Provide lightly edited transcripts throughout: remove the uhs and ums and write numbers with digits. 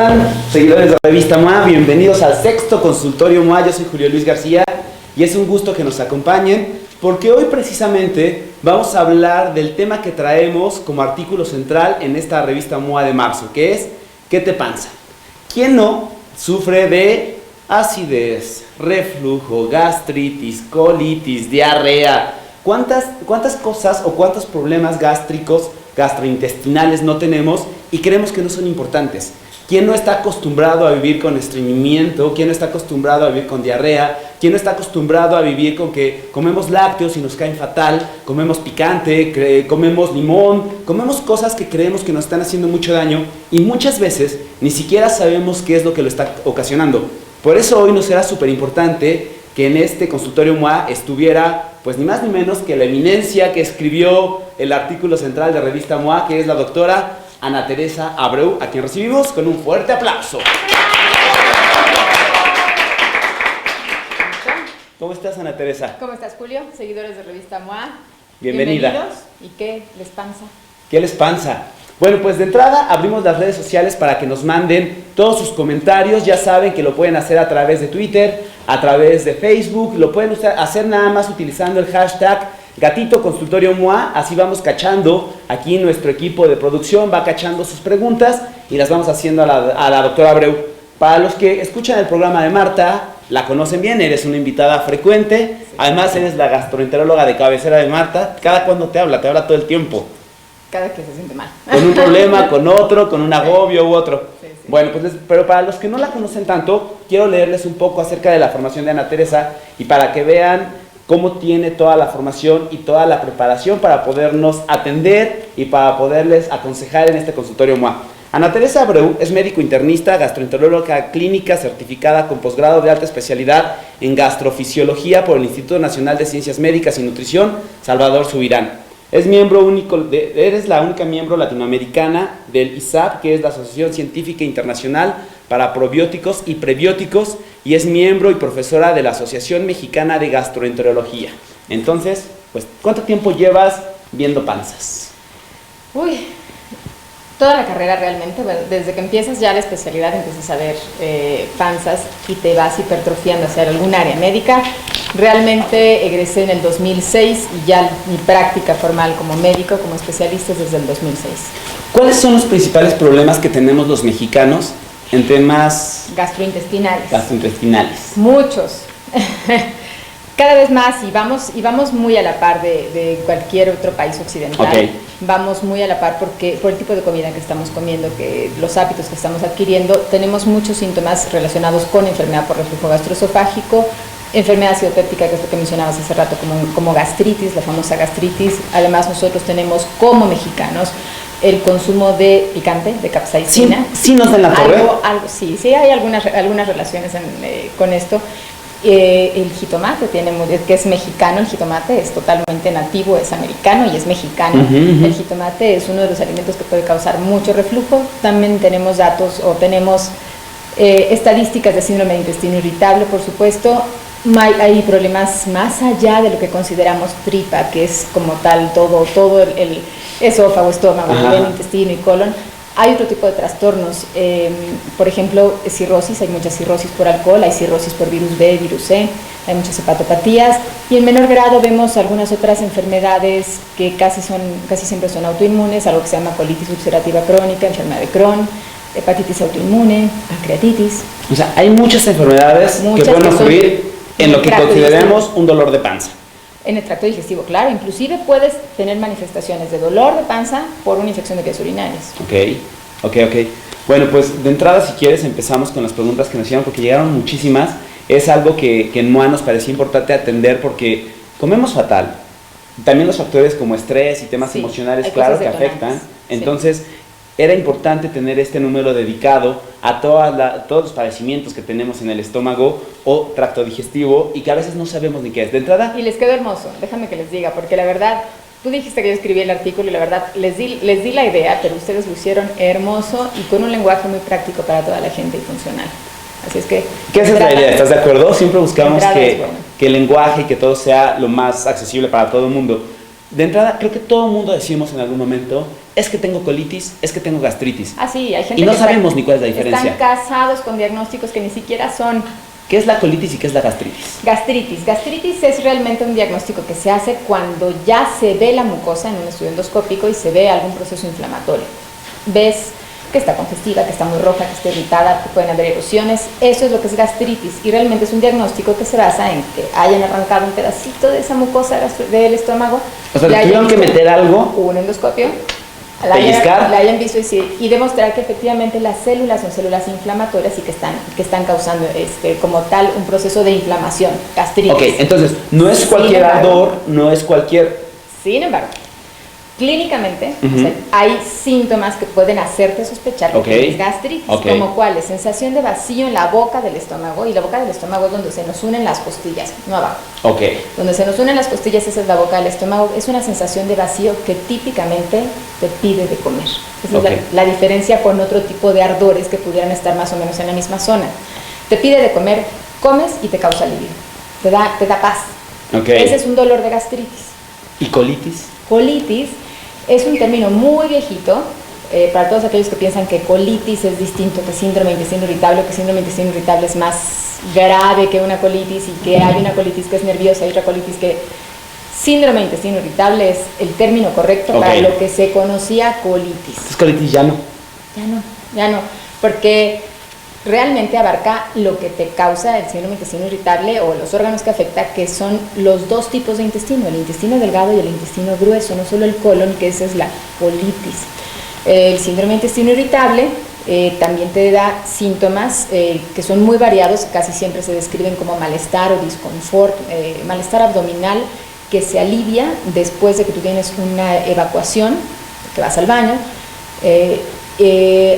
están, seguidores de la revista MOA? Bienvenidos al sexto consultorio MOA. Yo soy Julio Luis García y es un gusto que nos acompañen porque hoy precisamente vamos a hablar del tema que traemos como artículo central en esta revista MOA de marzo, que es ¿qué te panza? ¿Quién no sufre de acidez, reflujo, gastritis, colitis, diarrea? ¿Cuántas cosas o cuántos problemas gástricos, gastrointestinales no tenemos y creemos que no son importantes? ¿Quién no está acostumbrado a vivir con estreñimiento? ¿Quién no está acostumbrado a vivir con diarrea? ¿Quién no está acostumbrado a vivir con que comemos lácteos y nos caen fatal? Comemos picante, comemos limón, comemos cosas que creemos que nos están haciendo mucho daño y muchas veces ni siquiera sabemos qué es lo que lo está ocasionando. Por eso hoy nos será súper importante que en este consultorio MOA estuviera pues ni más ni menos que la eminencia que escribió el artículo central de revista MOA, que es la doctora Ana Teresa Abreu, a quien recibimos con un fuerte aplauso. ¿Cómo estás, Ana Teresa? ¿Cómo estás, Julio? Seguidores de revista MOA. Bienvenida. Bienvenidos. ¿Y qué les panza? ¿Qué les panza? Bueno, pues de entrada abrimos las redes sociales para que nos manden todos sus comentarios. Ya saben que lo pueden hacer a través de Twitter, a través de Facebook. Lo pueden hacer nada más utilizando el hashtag Gatito Consultorio MOA. Así vamos cachando. Aquí nuestro equipo de producción va cachando sus preguntas y las vamos haciendo a la doctora Abreu. Para los que escuchan el programa de Marta, la conocen bien, eres una invitada frecuente. Además, eres la gastroenteróloga de cabecera de Marta. ¿Cada cuándo te habla todo el tiempo? Cada que se siente mal. Con un problema, con otro, con un agobio u otro. Sí, sí. Bueno, pues, pero para los que no la conocen tanto, quiero leerles un poco acerca de la formación de Ana Teresa y para que vean cómo tiene toda la formación y toda la preparación para podernos atender y para poderles aconsejar en este consultorio MOA. Ana Teresa Abreu es médico internista, gastroenteróloga clínica certificada con posgrado de alta especialidad en gastrofisiología por el Instituto Nacional de Ciencias Médicas y Nutrición, Salvador Subirán. Eres la única miembro latinoamericana del ISAP, que es la Asociación Científica Internacional para Probióticos y Prebióticos, y es miembro y profesora de la Asociación Mexicana de Gastroenterología. Entonces, pues, ¿cuánto tiempo llevas viendo panzas? Uy, toda la carrera realmente. Bueno, desde que empiezas ya la especialidad, empiezas a ver panzas y te vas hipertrofiando hacia algún área médica. Realmente egresé en el 2006 y ya mi práctica formal como médico, como especialista, es desde el 2006. ¿Cuáles son los principales problemas que tenemos los mexicanos en temas gastrointestinales? Muchos. Cada vez más, y vamos muy a la par de cualquier otro país occidental. Okay. Vamos muy a la par por el tipo de comida que estamos comiendo, que los hábitos que estamos adquiriendo. Tenemos muchos síntomas relacionados con enfermedad por reflujo gastroesofágico, enfermedad acidopéptica, que es lo que mencionabas hace rato, como gastritis, la famosa gastritis. Además, nosotros tenemos como mexicanos el consumo de picante, de capsaicina. Sí nos dan la torre. Sí, hay algunas relaciones con esto. El jitomate que es mexicano. El jitomate es totalmente nativo, es americano y es mexicano. El jitomate es uno de los alimentos que puede causar mucho reflujo. También tenemos datos o tenemos estadísticas de síndrome de intestino irritable, por supuesto. Hay problemas más allá de lo que consideramos tripa, que es como tal todo el esófago, estómago, el intestino y colon. Hay otro tipo de trastornos, por ejemplo, cirrosis. Hay mucha cirrosis por alcohol, hay cirrosis por virus B, virus C, hay muchas hepatopatías y en menor grado vemos algunas otras enfermedades que casi siempre son autoinmunes, algo que se llama colitis ulcerativa crónica, enfermedad de Crohn, hepatitis autoinmune, pancreatitis. O sea, hay muchas enfermedades que pueden ocurrir en lo que consideramos un dolor de panza. En el tracto digestivo, claro. Inclusive puedes tener manifestaciones de dolor de panza por una infección de vías urinarias. Ok. Bueno, pues de entrada, si quieres, empezamos con las preguntas que nos hicieron, porque llegaron muchísimas. Es algo que en MOA nos parecía importante atender porque comemos fatal. También los factores como estrés y temas emocionales, claro, que afectan. Entonces, era importante tener este número dedicado a todos los padecimientos que tenemos en el estómago o tracto digestivo y que a veces no sabemos ni qué es. De entrada... Y les quedó hermoso, déjame que les diga, porque la verdad, tú dijiste que yo escribí el artículo y la verdad les di la idea, pero ustedes lo hicieron hermoso y con un lenguaje muy práctico para toda la gente y funcional. Así es que... ¿Qué es la idea? ¿Estás de acuerdo? Siempre buscamos que el lenguaje y que todo sea lo más accesible para todo el mundo. De entrada, creo que todo el mundo decimos en algún momento es que tengo colitis, es que tengo gastritis. Ah, sí, hay gente y no que sabemos ni cuál es la diferencia. Están casados con diagnósticos que ni siquiera son. ¿Qué es la colitis y qué es la gastritis? Gastritis. Gastritis es realmente un diagnóstico que se hace cuando ya se ve la mucosa en un estudio endoscópico y se ve algún proceso inflamatorio. Ves que está congestiva, que está muy roja, que está irritada, que pueden haber erosiones. Eso es lo que es gastritis y realmente es un diagnóstico que se basa en que hayan arrancado un pedacito de esa mucosa del estómago. O sea, tuvieron que meter algo. Un endoscopio. La hayan visto y demostrar que efectivamente las células son células inflamatorias y que están causando como tal un proceso de inflamación, gastritis. Ok, entonces no es cualquier ardor, no es cualquier... Sin embargo, clínicamente o sea, hay síntomas que pueden hacerte sospechar que tienes gastritis, como cuáles, sensación de vacío en la boca del estómago, y la boca del estómago es donde se nos unen las costillas, no abajo. Donde se nos unen las costillas, esa es la boca del estómago, es una sensación de vacío que típicamente te pide de comer. Esa es la diferencia con otro tipo de ardores que pudieran estar más o menos en la misma zona. Te pide de comer, comes y te causa alivio, te da paz. Ese es un dolor de gastritis. ¿Y colitis? Colitis es un término muy viejito para todos aquellos que piensan que colitis es distinto que síndrome de intestino irritable, que síndrome de intestino irritable es más grave que una colitis y que hay una colitis que es nerviosa y otra colitis que... Síndrome de intestino irritable es el término correcto para lo que se conocía colitis. ¿Entonces colitis ya no? Ya no, porque realmente abarca lo que te causa el síndrome de intestino irritable o los órganos que afecta, que son los dos tipos de intestino, el intestino delgado y el intestino grueso, no solo el colon, que esa es la colitis. El síndrome de intestino irritable también te da síntomas que son muy variados, casi siempre se describen como malestar o disconfort, malestar abdominal que se alivia después de que tú tienes una evacuación, que vas al baño,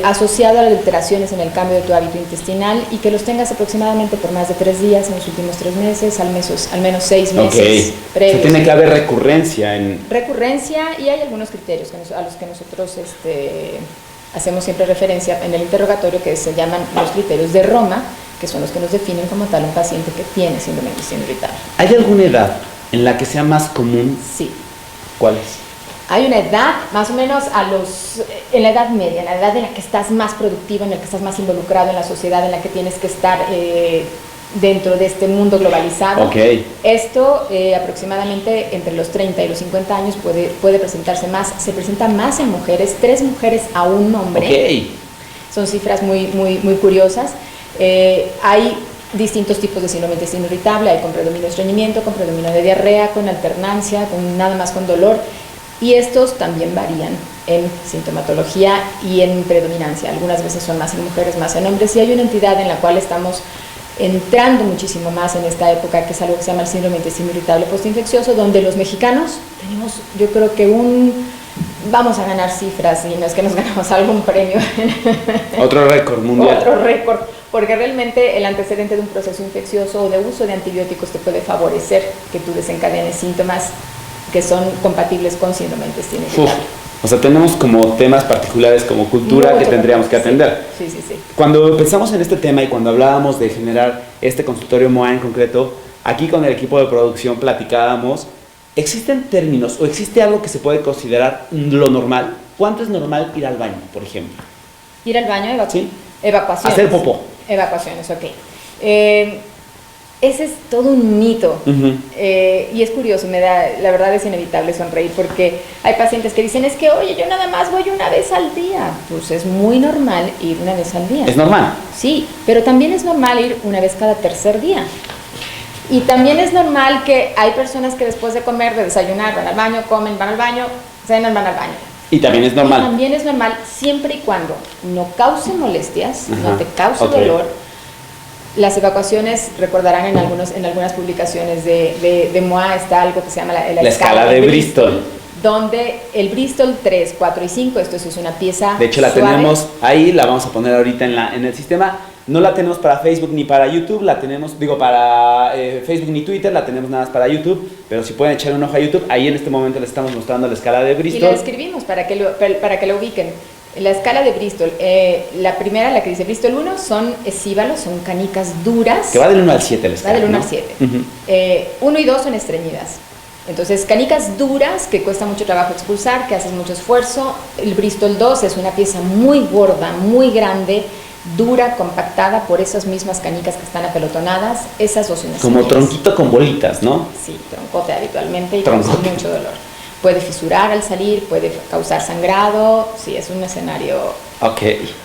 asociado a las alteraciones en el cambio de tu hábito intestinal y que los tengas aproximadamente por más de 3 días en los últimos 3 meses, al menos 6 meses previos. O sea, tiene que haber recurrencia. Recurrencia, y hay algunos criterios a los que nosotros hacemos siempre referencia en el interrogatorio, que se llaman los criterios de Roma, que son los que nos definen como tal un paciente que tiene síndrome de intestino irritable. ¿Hay alguna edad en la que sea más común? Sí. ¿Cuál es? Hay una edad, más o menos en la edad media, en la edad en la que estás más productivo, en la que estás más involucrado en la sociedad, en la que tienes que estar dentro de este mundo globalizado. Esto aproximadamente entre los 30 y los 50 años puede presentarse más, se presenta más en mujeres, 3 mujeres a un hombre. Son cifras muy, muy, muy curiosas. Hay distintos tipos de síndrome de intestino irritable, hay con predominio de estreñimiento, con predominio de diarrea, con alternancia, nada más con dolor. Y estos también varían en sintomatología y en predominancia. Algunas veces son más en mujeres, más en hombres. Y hay una entidad en la cual estamos entrando muchísimo más en esta época, que es algo que se llama el síndrome de intestino irritable postinfeccioso, donde los mexicanos tenemos, yo creo que vamos a ganar cifras, y no es que nos ganamos algún premio. Otro récord mundial. Otro récord, porque realmente el antecedente de un proceso infeccioso o de uso de antibióticos te puede favorecer que tú desencadenes síntomas que son compatibles con síndrome de intestino irritable. O sea, tenemos como temas particulares como cultura que tendríamos que atender. Sí. Cuando pensamos en este tema y cuando hablábamos de generar este consultorio MOA en concreto, aquí con el equipo de producción platicábamos, ¿existen términos o existe algo que se puede considerar lo normal? ¿Cuánto es normal ir al baño, por ejemplo? Ir al baño, ¿Sí? Evacuaciones. Hacer popó. Evacuaciones, ok. Ese es todo un mito. Y es curioso, la verdad es inevitable sonreír, porque hay pacientes que dicen, es que oye, yo nada más voy una vez al día. Pues es muy normal ir una vez al día. ¿Es normal? Sí, pero también es normal ir una vez cada tercer día. Y también es normal que hay personas que después de comer, de desayunar, van al baño, comen, van al baño, cenan, van al baño. Y también es normal. Y también es normal siempre y cuando no cause molestias, no te cause dolor. Las evacuaciones, recordarán en algunas publicaciones de MOA está algo que se llama la escala de Bristol, donde el Bristol 3, 4 y 5, esto es una pieza de hecho la suave. Tenemos ahí, la vamos a poner ahorita en el sistema. No la tenemos para Facebook ni para YouTube, la tenemos, para Facebook ni Twitter, la tenemos nada más para YouTube, pero si pueden echar un ojo a YouTube, ahí en este momento les estamos mostrando la escala de Bristol. Y la escribimos para que lo ubiquen. La escala de Bristol, la primera, la que dice Bristol 1, son escíbalos, son canicas duras. Que va del 1 al 7 la escala. Va del 1 al 7. 1 y 2 son estreñidas. Entonces, canicas duras que cuesta mucho trabajo expulsar, que haces mucho esfuerzo. El Bristol 2 es una pieza muy gorda, muy grande, dura, compactada por esas mismas canicas que están apelotonadas. Esas dos son las Como señales. tronquito con bolitas, ¿no? Sí, troncote habitualmente y causa mucho dolor. Puede fisurar al salir, puede causar sangrado. Sí, es un escenario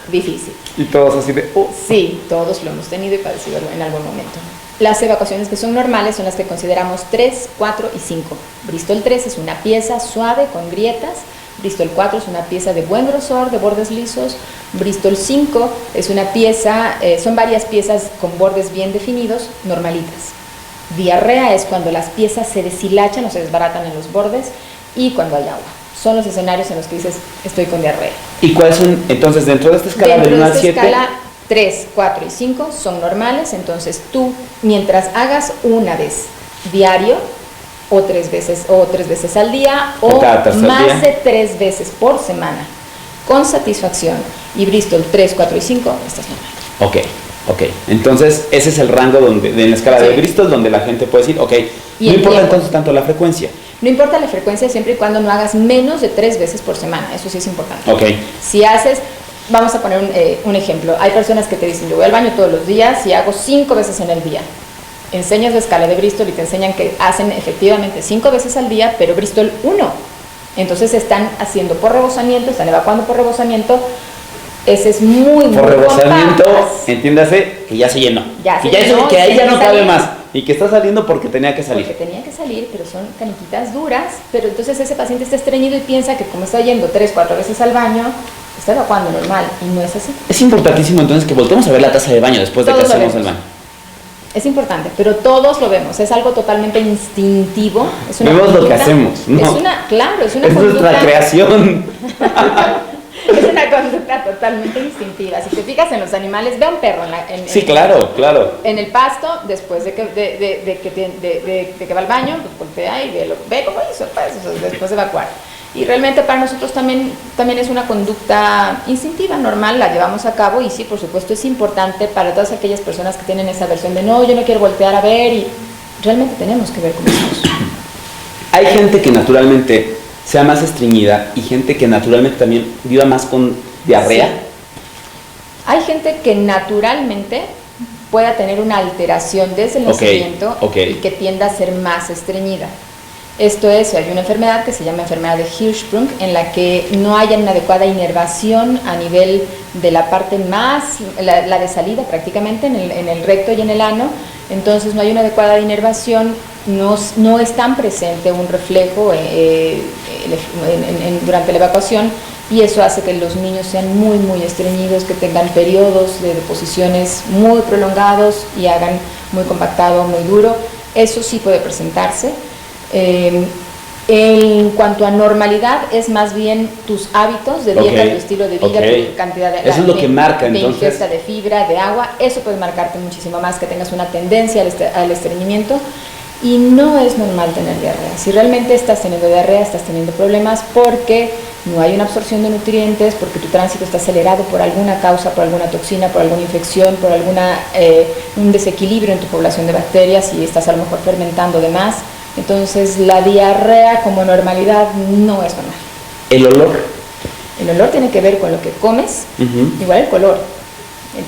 difícil. Y todos así de... Sí, todos lo hemos tenido y padecido en algún momento. Las evacuaciones que son normales son las que consideramos 3, 4 y 5. Bristol 3 es una pieza suave con grietas. Bristol 4 es una pieza de buen grosor, de bordes lisos. Bristol 5 es una pieza, son varias piezas con bordes bien definidos, normalitas. Diarrea es cuando las piezas se deshilachan o se desbaratan en los bordes y cuando hay agua. Son los escenarios en los que dices, estoy con diarrea. ¿Y cuáles son, entonces, dentro de esta escala del 1 al 7? Escala 3, 4 y 5 son normales, entonces tú, mientras hagas una vez diario, o tres veces al día, o más de 3 veces por semana, con satisfacción, y Bristol 3, 4 y 5, estás normal. Ok. Entonces, ese es el rango donde, en la escala de Bristol donde la gente puede decir, no importa entonces tanto la frecuencia. No importa la frecuencia siempre y cuando no hagas menos de 3 veces por semana, eso sí es importante. Si haces, vamos a poner un ejemplo, hay personas que te dicen, yo voy al baño todos los días y hago 5 veces en el día. Enseñas la escala de Bristol y te enseñan que hacen efectivamente 5 veces al día, pero Bristol 1. Entonces están haciendo por rebosamiento, están evacuando por rebosamiento. Ese es muy por rebosamiento, entiéndase que ya se llenó. Que ahí ya no cabe más. Y que está saliendo porque tenía que salir. Porque tenía que salir, pero son caniquitas duras. Pero entonces ese paciente está estreñido y piensa que como está yendo 3, 4 veces al baño, está evacuando normal. Y no es así. Es importantísimo entonces que voltemos a ver la taza de baño después de que hacemos el baño. Es importante, pero todos lo vemos. Es algo totalmente instintivo. Vemos lo que hacemos, ¿no? Es una conducta. Es nuestra creación. Es una conducta totalmente instintiva. Si te fijas en los animales, ve a un perro sí, claro. En el pasto, después de que va al baño, pues voltea y ve cómo hizo, pues, después de evacuar. Y realmente para nosotros también es una conducta instintiva, normal, la llevamos a cabo y sí, por supuesto, es importante para todas aquellas personas que tienen esa versión de no, yo no quiero voltear a ver y realmente tenemos que ver cómo estamos. Hay gente que naturalmente sea más estreñida y gente que naturalmente también viva más con diarrea. Sí. Hay gente que naturalmente pueda tener una alteración desde el nacimiento y que tienda a ser más estreñida. Esto es, hay una enfermedad que se llama enfermedad de Hirschsprung, en la que no haya una adecuada inervación a nivel de la parte más, la de salida prácticamente, en el recto y en el ano. Entonces no hay una adecuada inervación, no es tan presente un reflejo durante la evacuación, y eso hace que los niños sean muy, muy estreñidos, que tengan periodos de deposiciones muy prolongados y hagan muy compactado, muy duro. Eso sí puede presentarse. En cuanto a normalidad, es más bien tus hábitos de dieta, tu estilo de vida, tu cantidad de, eso es lo que marca, entonces, ingesta de fibra, de agua. Eso puede marcarte muchísimo más que tengas una tendencia al estreñimiento. Y no es normal tener diarrea. Si realmente estás teniendo diarrea, estás teniendo problemas porque no hay una absorción de nutrientes, porque tu tránsito está acelerado por alguna causa, por alguna toxina, por alguna infección, por un desequilibrio en tu población de bacterias y estás a lo mejor fermentando de más. Entonces la diarrea como normalidad no es normal. ¿El olor? El olor tiene que ver con lo que comes, igual el color,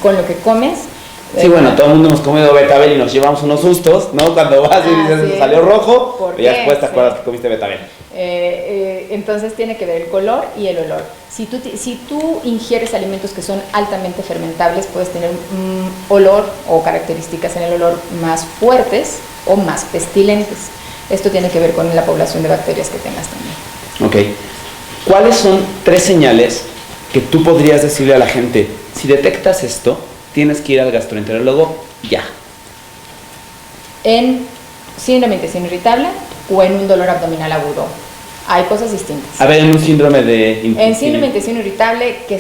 con lo que comes. Sí, bueno, todo el mundo hemos comido betabel y nos llevamos unos sustos, ¿no? Cuando vas y dices, salió rojo, y después te acuerdas que comiste betabel. Entonces tiene que ver el color y el olor. Si tú ingieres alimentos que son altamente fermentables, puedes tener un olor o características en el olor más fuertes o más pestilentes. Esto tiene que ver con la población de bacterias que tengas también. Ok. ¿Cuáles son 3 señales que tú podrías decirle a la gente? Si detectas esto, tienes que ir al gastroenterólogo ya. En síndrome de intestino irritable o en un dolor abdominal agudo. Hay cosas distintas. A ver, en un síndrome de intestino. En síndrome de intestino irritable, que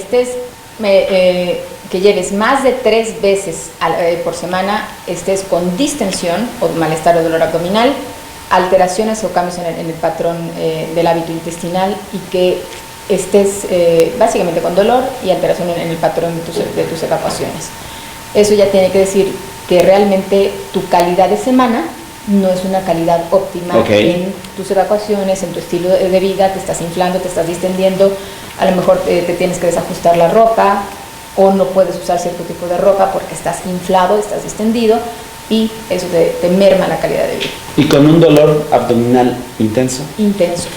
lleves más de 3 veces por semana, estés con distensión o malestar o dolor abdominal, alteraciones o cambios en el patrón del hábito intestinal y que estés básicamente con dolor y alteración en el patrón de tus evacuaciones. Eso ya tiene que decir que realmente tu calidad de semana no es una calidad óptima en tus evacuaciones, en tu estilo de vida, te estás inflando, te estás distendiendo, a lo mejor te tienes que desajustar la ropa o no puedes usar cierto tipo de ropa porque estás inflado, estás distendido y eso te merma la calidad de vida. ¿Y con un dolor abdominal intenso? Intenso.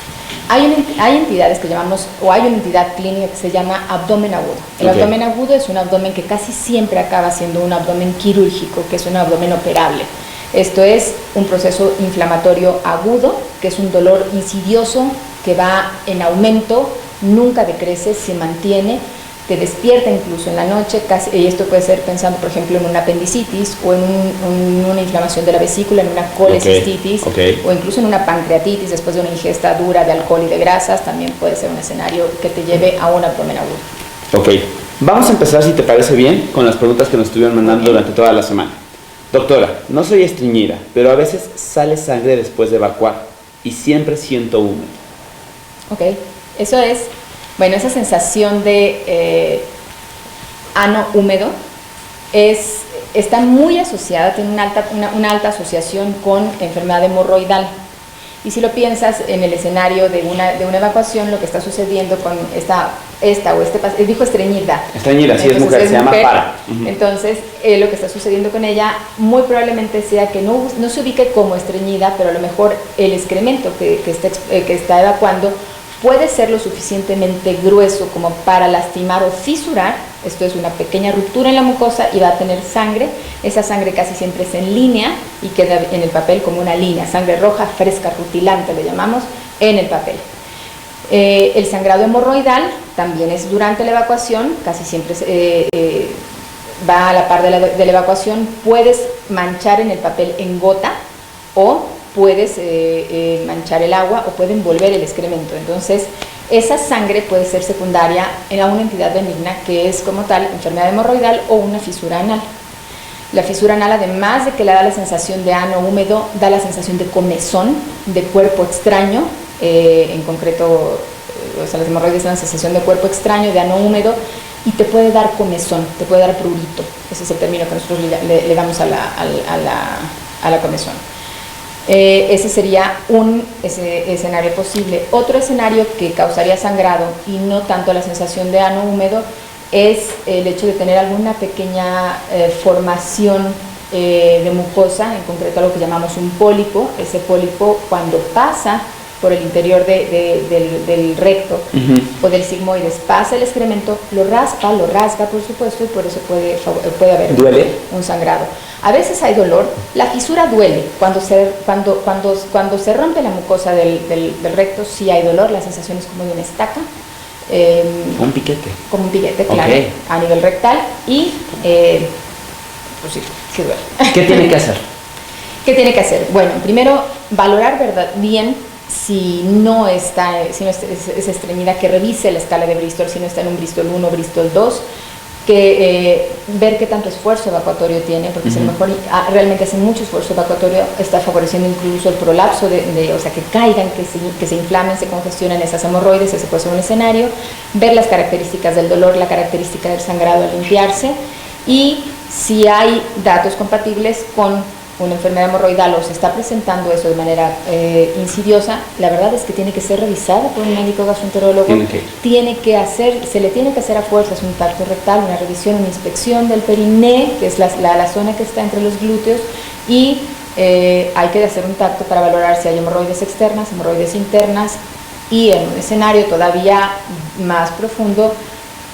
Hay entidades que llamamos, o hay una entidad clínica que se llama abdomen agudo. El abdomen agudo es un abdomen que casi siempre acaba siendo un abdomen quirúrgico, que es un abdomen operable. Esto es un proceso inflamatorio agudo, que es un dolor insidioso que va en aumento, nunca decrece, se mantiene, te despierta incluso en la noche, y esto puede ser pensando, por ejemplo, en una apendicitis o en una inflamación de la vesícula, en una colecistitis, o incluso en una pancreatitis después de una ingesta dura de alcohol y de grasas, también puede ser un escenario que te lleve a un abdomen agudo. Ok, vamos a empezar, si te parece bien, con las preguntas que nos estuvieron mandando durante toda la semana. Doctora, no soy estreñida, pero a veces sale sangre después de evacuar y siempre siento húmedo. Ok, eso es... Bueno, esa sensación de ano húmedo está muy asociada, tiene una alta asociación con enfermedad hemorroidal. Y si lo piensas en el escenario de una evacuación, lo que está sucediendo con dijo estreñida. Estreñida, sí, es mujer, se llama para. Entonces, lo que está sucediendo con ella muy probablemente sea que no se ubique como estreñida, pero a lo mejor el excremento que está evacuando puede ser lo suficientemente grueso como para lastimar o fisurar. Esto es una pequeña ruptura en la mucosa y va a tener sangre. Esa sangre casi siempre es en línea y queda en el papel como una línea, sangre roja, fresca, rutilante le llamamos, en el papel. El sangrado hemorroidal también es durante la evacuación, casi siempre va a la par de la evacuación. Puedes manchar en el papel en gota o puedes manchar el agua o puede envolver el excremento. Entonces, esa sangre puede ser secundaria en una entidad benigna que es como tal enfermedad hemorroidal o una fisura anal. La fisura anal, además de que le da la sensación de ano húmedo, da la sensación de comezón, de cuerpo extraño, en concreto, las hemorroides dan la sensación de cuerpo extraño, de ano húmedo, y te puede dar comezón, te puede dar prurito. Ese es el término que nosotros le damos a la comezón. Ese sería un escenario posible. Otro escenario que causaría sangrado y no tanto la sensación de ano húmedo es el hecho de tener alguna pequeña formación de mucosa, en concreto algo que llamamos un pólipo. Ese pólipo, cuando pasa por el interior del recto o del sigmoides, pasa el excremento, lo rasga por supuesto, y por eso puede haber un sangrado. A veces hay dolor. La fisura duele. Cuando se rompe la mucosa del recto, sí hay dolor. La sensación es como de una estaca. Un piquete. Como un piquete, claro, a nivel rectal. Y pues sí duele. ¿Qué tiene que hacer? ¿Qué tiene que hacer? Bueno, primero, valorar bien si no es estreñida, que revise la escala de Bristol, si no está en un Bristol 1 o Bristol 2, que ver qué tanto esfuerzo evacuatorio tiene, porque si a lo mejor realmente hace mucho esfuerzo evacuatorio, está favoreciendo incluso el prolapso, o sea, que caigan, que se inflamen, se congestionen esas hemorroides. Ese puede ser un escenario. Ver las características del dolor, la característica del sangrado al limpiarse, y si hay datos compatibles con una enfermedad hemorroidal o se está presentando eso de manera insidiosa, la verdad es que tiene que ser revisada por un médico gastroenterólogo. Se le tiene que hacer a fuerzas un tacto rectal, una revisión, una inspección del periné, que es la zona que está entre los glúteos, y hay que hacer un tacto para valorar si hay hemorroides externas, hemorroides internas, y en un escenario todavía más profundo,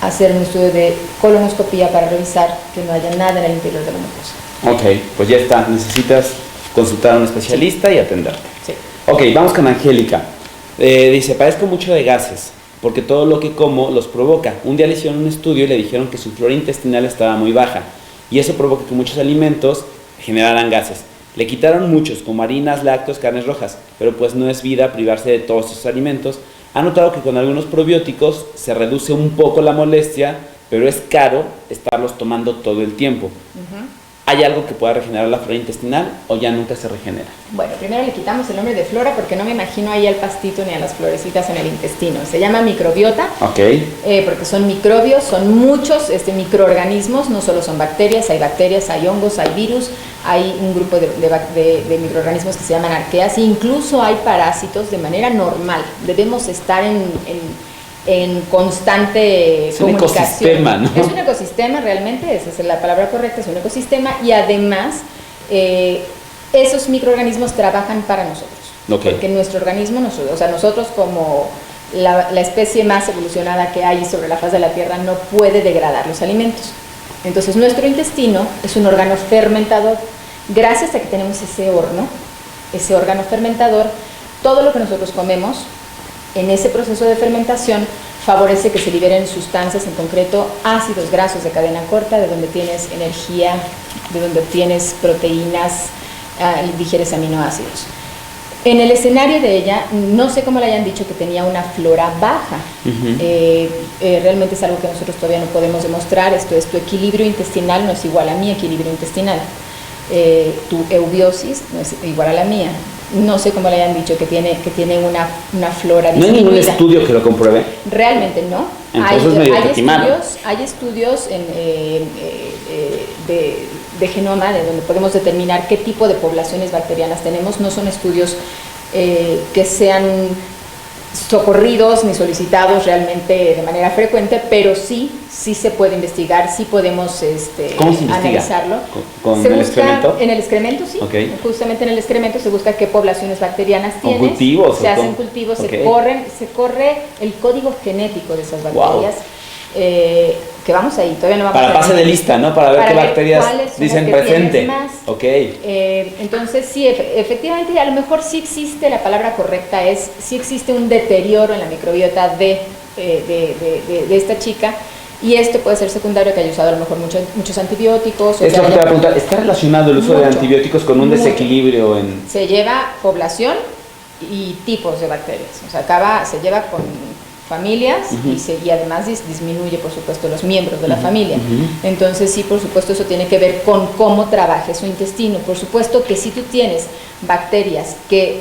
hacer un estudio de colonoscopía para revisar que no haya nada en el interior de la mucosa. Ok, pues ya está. Necesitas consultar a un especialista y atenderte. Sí. Ok, vamos con Angélica. Dice, padezco mucho de gases, porque todo lo que como los provoca. Un día le hicieron un estudio y le dijeron que su flora intestinal estaba muy baja, y eso provoca que muchos alimentos generaran gases. Le quitaron muchos, como harinas, lácteos, carnes rojas, pero pues no es vida privarse de todos esos alimentos. Ha notado que con algunos probióticos se reduce un poco la molestia, pero es caro estarlos tomando todo el tiempo. ¿hay algo que pueda regenerar la flora intestinal o ya nunca se regenera? Bueno, primero le quitamos el nombre de flora porque no me imagino ahí al pastito ni a las florecitas en el intestino. Se llama microbiota, porque son microbios, son muchos microorganismos, no solo son bacterias, hay hongos, hay virus, hay un grupo de microorganismos que se llaman arqueas, e incluso hay parásitos de manera normal. Debemos estar en constante comunicación. Ecosistema, ¿no? Es un ecosistema realmente, esa es la palabra correcta, es un ecosistema, y además esos microorganismos trabajan para nosotros. Porque nuestro organismo, nosotros como la especie más evolucionada que hay sobre la faz de la Tierra, no puede degradar los alimentos. Entonces nuestro intestino es un órgano fermentador. Gracias a que tenemos ese órgano fermentador, todo lo que nosotros comemos en ese proceso de fermentación favorece que se liberen sustancias, en concreto ácidos grasos de cadena corta, de donde tienes energía, de donde obtienes proteínas, digieres aminoácidos. En el escenario de ella, no sé cómo le hayan dicho que tenía una flora baja. Realmente es algo que nosotros todavía no podemos demostrar. Esto es, tu equilibrio intestinal no es igual a mi equilibrio intestinal. Tu eubiosis no es igual a la mía. No sé cómo le hayan dicho que tiene una flora disminuida. ¿No hay ningún estudio que lo compruebe? Realmente no. Hay estudios de genoma, de donde podemos determinar qué tipo de poblaciones bacterianas tenemos. No son estudios que sean socorridos ni solicitados realmente de manera frecuente, pero sí se puede investigar, sí podemos ¿Cómo se investiga? Analizarlo. ¿Con el excremento? En el excremento, sí. Justamente en el excremento se busca qué poblaciones bacterianas tienes. ¿Cultivos? Se hacen cultivos, se corre el código genético de esas bacterias. Que vamos ahí, todavía no vamos para pase de lista, ¿no? Para ver qué bacterias dicen presente. Entonces sí, efectivamente, a lo mejor sí existe, la palabra correcta es, sí existe un deterioro en la microbiota de esta chica, y esto puede ser secundario, que haya usado a lo mejor muchos antibióticos. Es lo que te voy a preguntar, ¿está relacionado el uso de antibióticos con un desequilibrio en...? Se lleva población y tipos de bacterias, se lleva con familias y además disminuye, por supuesto, los miembros de la familia. Entonces sí, por supuesto, eso tiene que ver con cómo trabaje su intestino. Por supuesto que si tú tienes bacterias que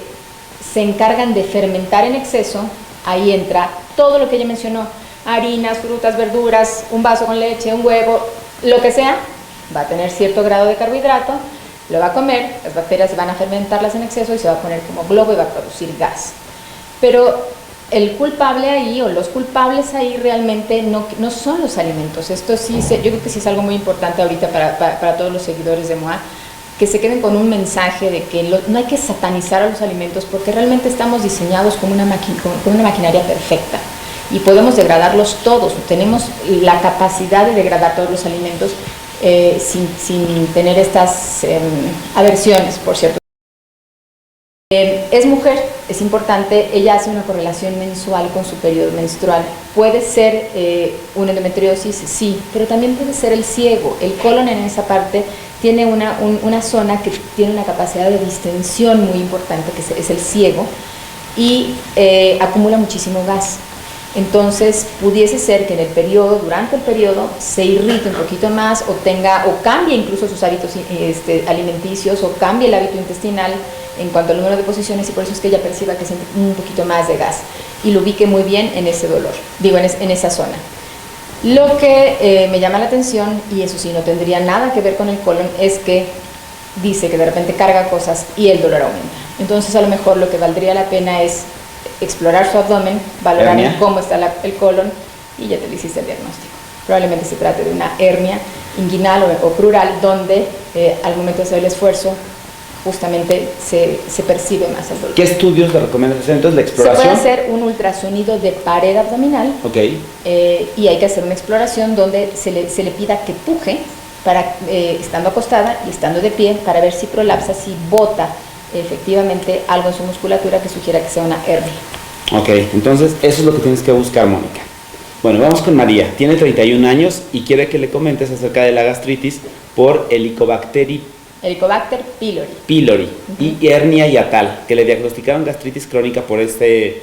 se encargan de fermentar en exceso, ahí entra todo lo que ella mencionó: harinas, frutas, verduras, un vaso con leche, un huevo, lo que sea, va a tener cierto grado de carbohidrato, lo va a comer, las bacterias van a fermentarlas en exceso y se va a poner como globo y va a producir gas. Pero el culpable ahí, o los culpables ahí, realmente no son los alimentos. Esto sí, yo creo que sí es algo muy importante ahorita para todos los seguidores de MOA, que se queden con un mensaje de que no hay que satanizar a los alimentos, porque realmente estamos diseñados como una maquinaria perfecta y podemos degradarlos todos. Tenemos la capacidad de degradar todos los alimentos sin tener estas aversiones, por cierto. Es mujer, es importante, ella hace una correlación mensual con su periodo menstrual. Puede ser una endometriosis, sí, pero también puede ser el ciego. El colon en esa parte tiene una zona que tiene una capacidad de distensión muy importante, que es el ciego, y acumula muchísimo gas. Entonces pudiese ser que durante el periodo se irrite un poquito más, o cambie incluso sus hábitos alimenticios, o cambie el hábito intestinal en cuanto al número de posiciones, y por eso es que ella perciba que siente un poquito más de gas y lo ubique muy bien en ese dolor, en esa zona. Lo que me llama la atención, y eso sí no tendría nada que ver con el colon, es que dice que de repente carga cosas y el dolor aumenta. Entonces a lo mejor lo que valdría la pena es explorar su abdomen, valorar cómo está el colon, y ya te le hiciste el diagnóstico. Probablemente se trate de una hernia inguinal o crural, donde al momento de hacer el esfuerzo justamente se percibe más el dolor. ¿Qué estudios le recomiendas hacer entonces? ¿La exploración? Se puede hacer un ultrasonido de pared abdominal, y hay que hacer una exploración donde se le pida que puje, estando acostada y estando de pie, para ver si prolapsa, si bota efectivamente algo en su musculatura que sugiera que sea una hernia. Entonces eso es lo que tienes que buscar, Mónica. Bueno, vamos con María. Tiene 31 años y quiere que le comentes acerca de la gastritis por Helicobacter pylori y hernia hiatal, que le diagnosticaron gastritis crónica por ese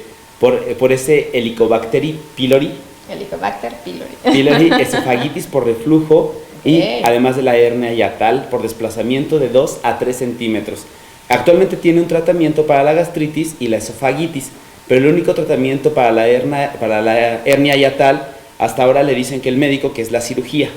Helicobacter pylori. Helicobacter pylori. Esofagitis por reflujo y además de la hernia hiatal por desplazamiento de 2 a 3 centímetros. Actualmente tiene un tratamiento para la gastritis y la esofagitis, pero el único tratamiento para la hernia hiatal, hasta ahora le dicen que el médico, que es la cirugía.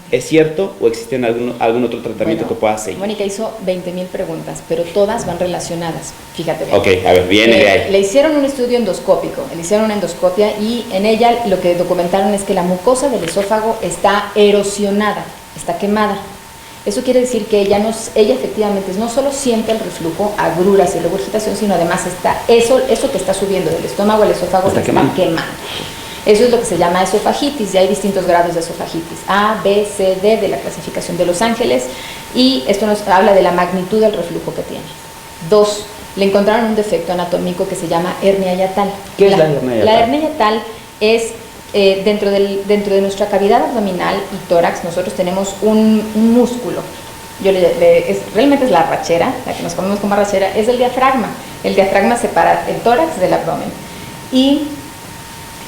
Okay. ¿Es cierto o existe algún otro tratamiento que pueda seguir? Mónica hizo 20,000 preguntas, pero todas van relacionadas. Fíjate bien. Ok, a ver, viene de ahí. Le hicieron un estudio endoscópico, le hicieron una endoscopia y en ella lo que documentaron es que la mucosa del esófago está erosionada, está quemada. Eso quiere decir que ella efectivamente no solo siente el reflujo, agruras y regurgitación, sino además eso que está subiendo del estómago al esófago está quemando. Eso es lo que se llama esofagitis, y hay distintos grados de esofagitis, A, B, C, D, de la clasificación de Los Ángeles, y esto nos habla de la magnitud del reflujo que tiene. 2, le encontraron un defecto anatómico que se llama hernia hiatal. ¿Qué es la hernia hiatal? La hernia hiatal es, dentro de nuestra cavidad abdominal y tórax, nosotros tenemos un músculo. Realmente es la arrachera, la que nos comemos como arrachera, es el diafragma. El diafragma separa el tórax del abdomen. Y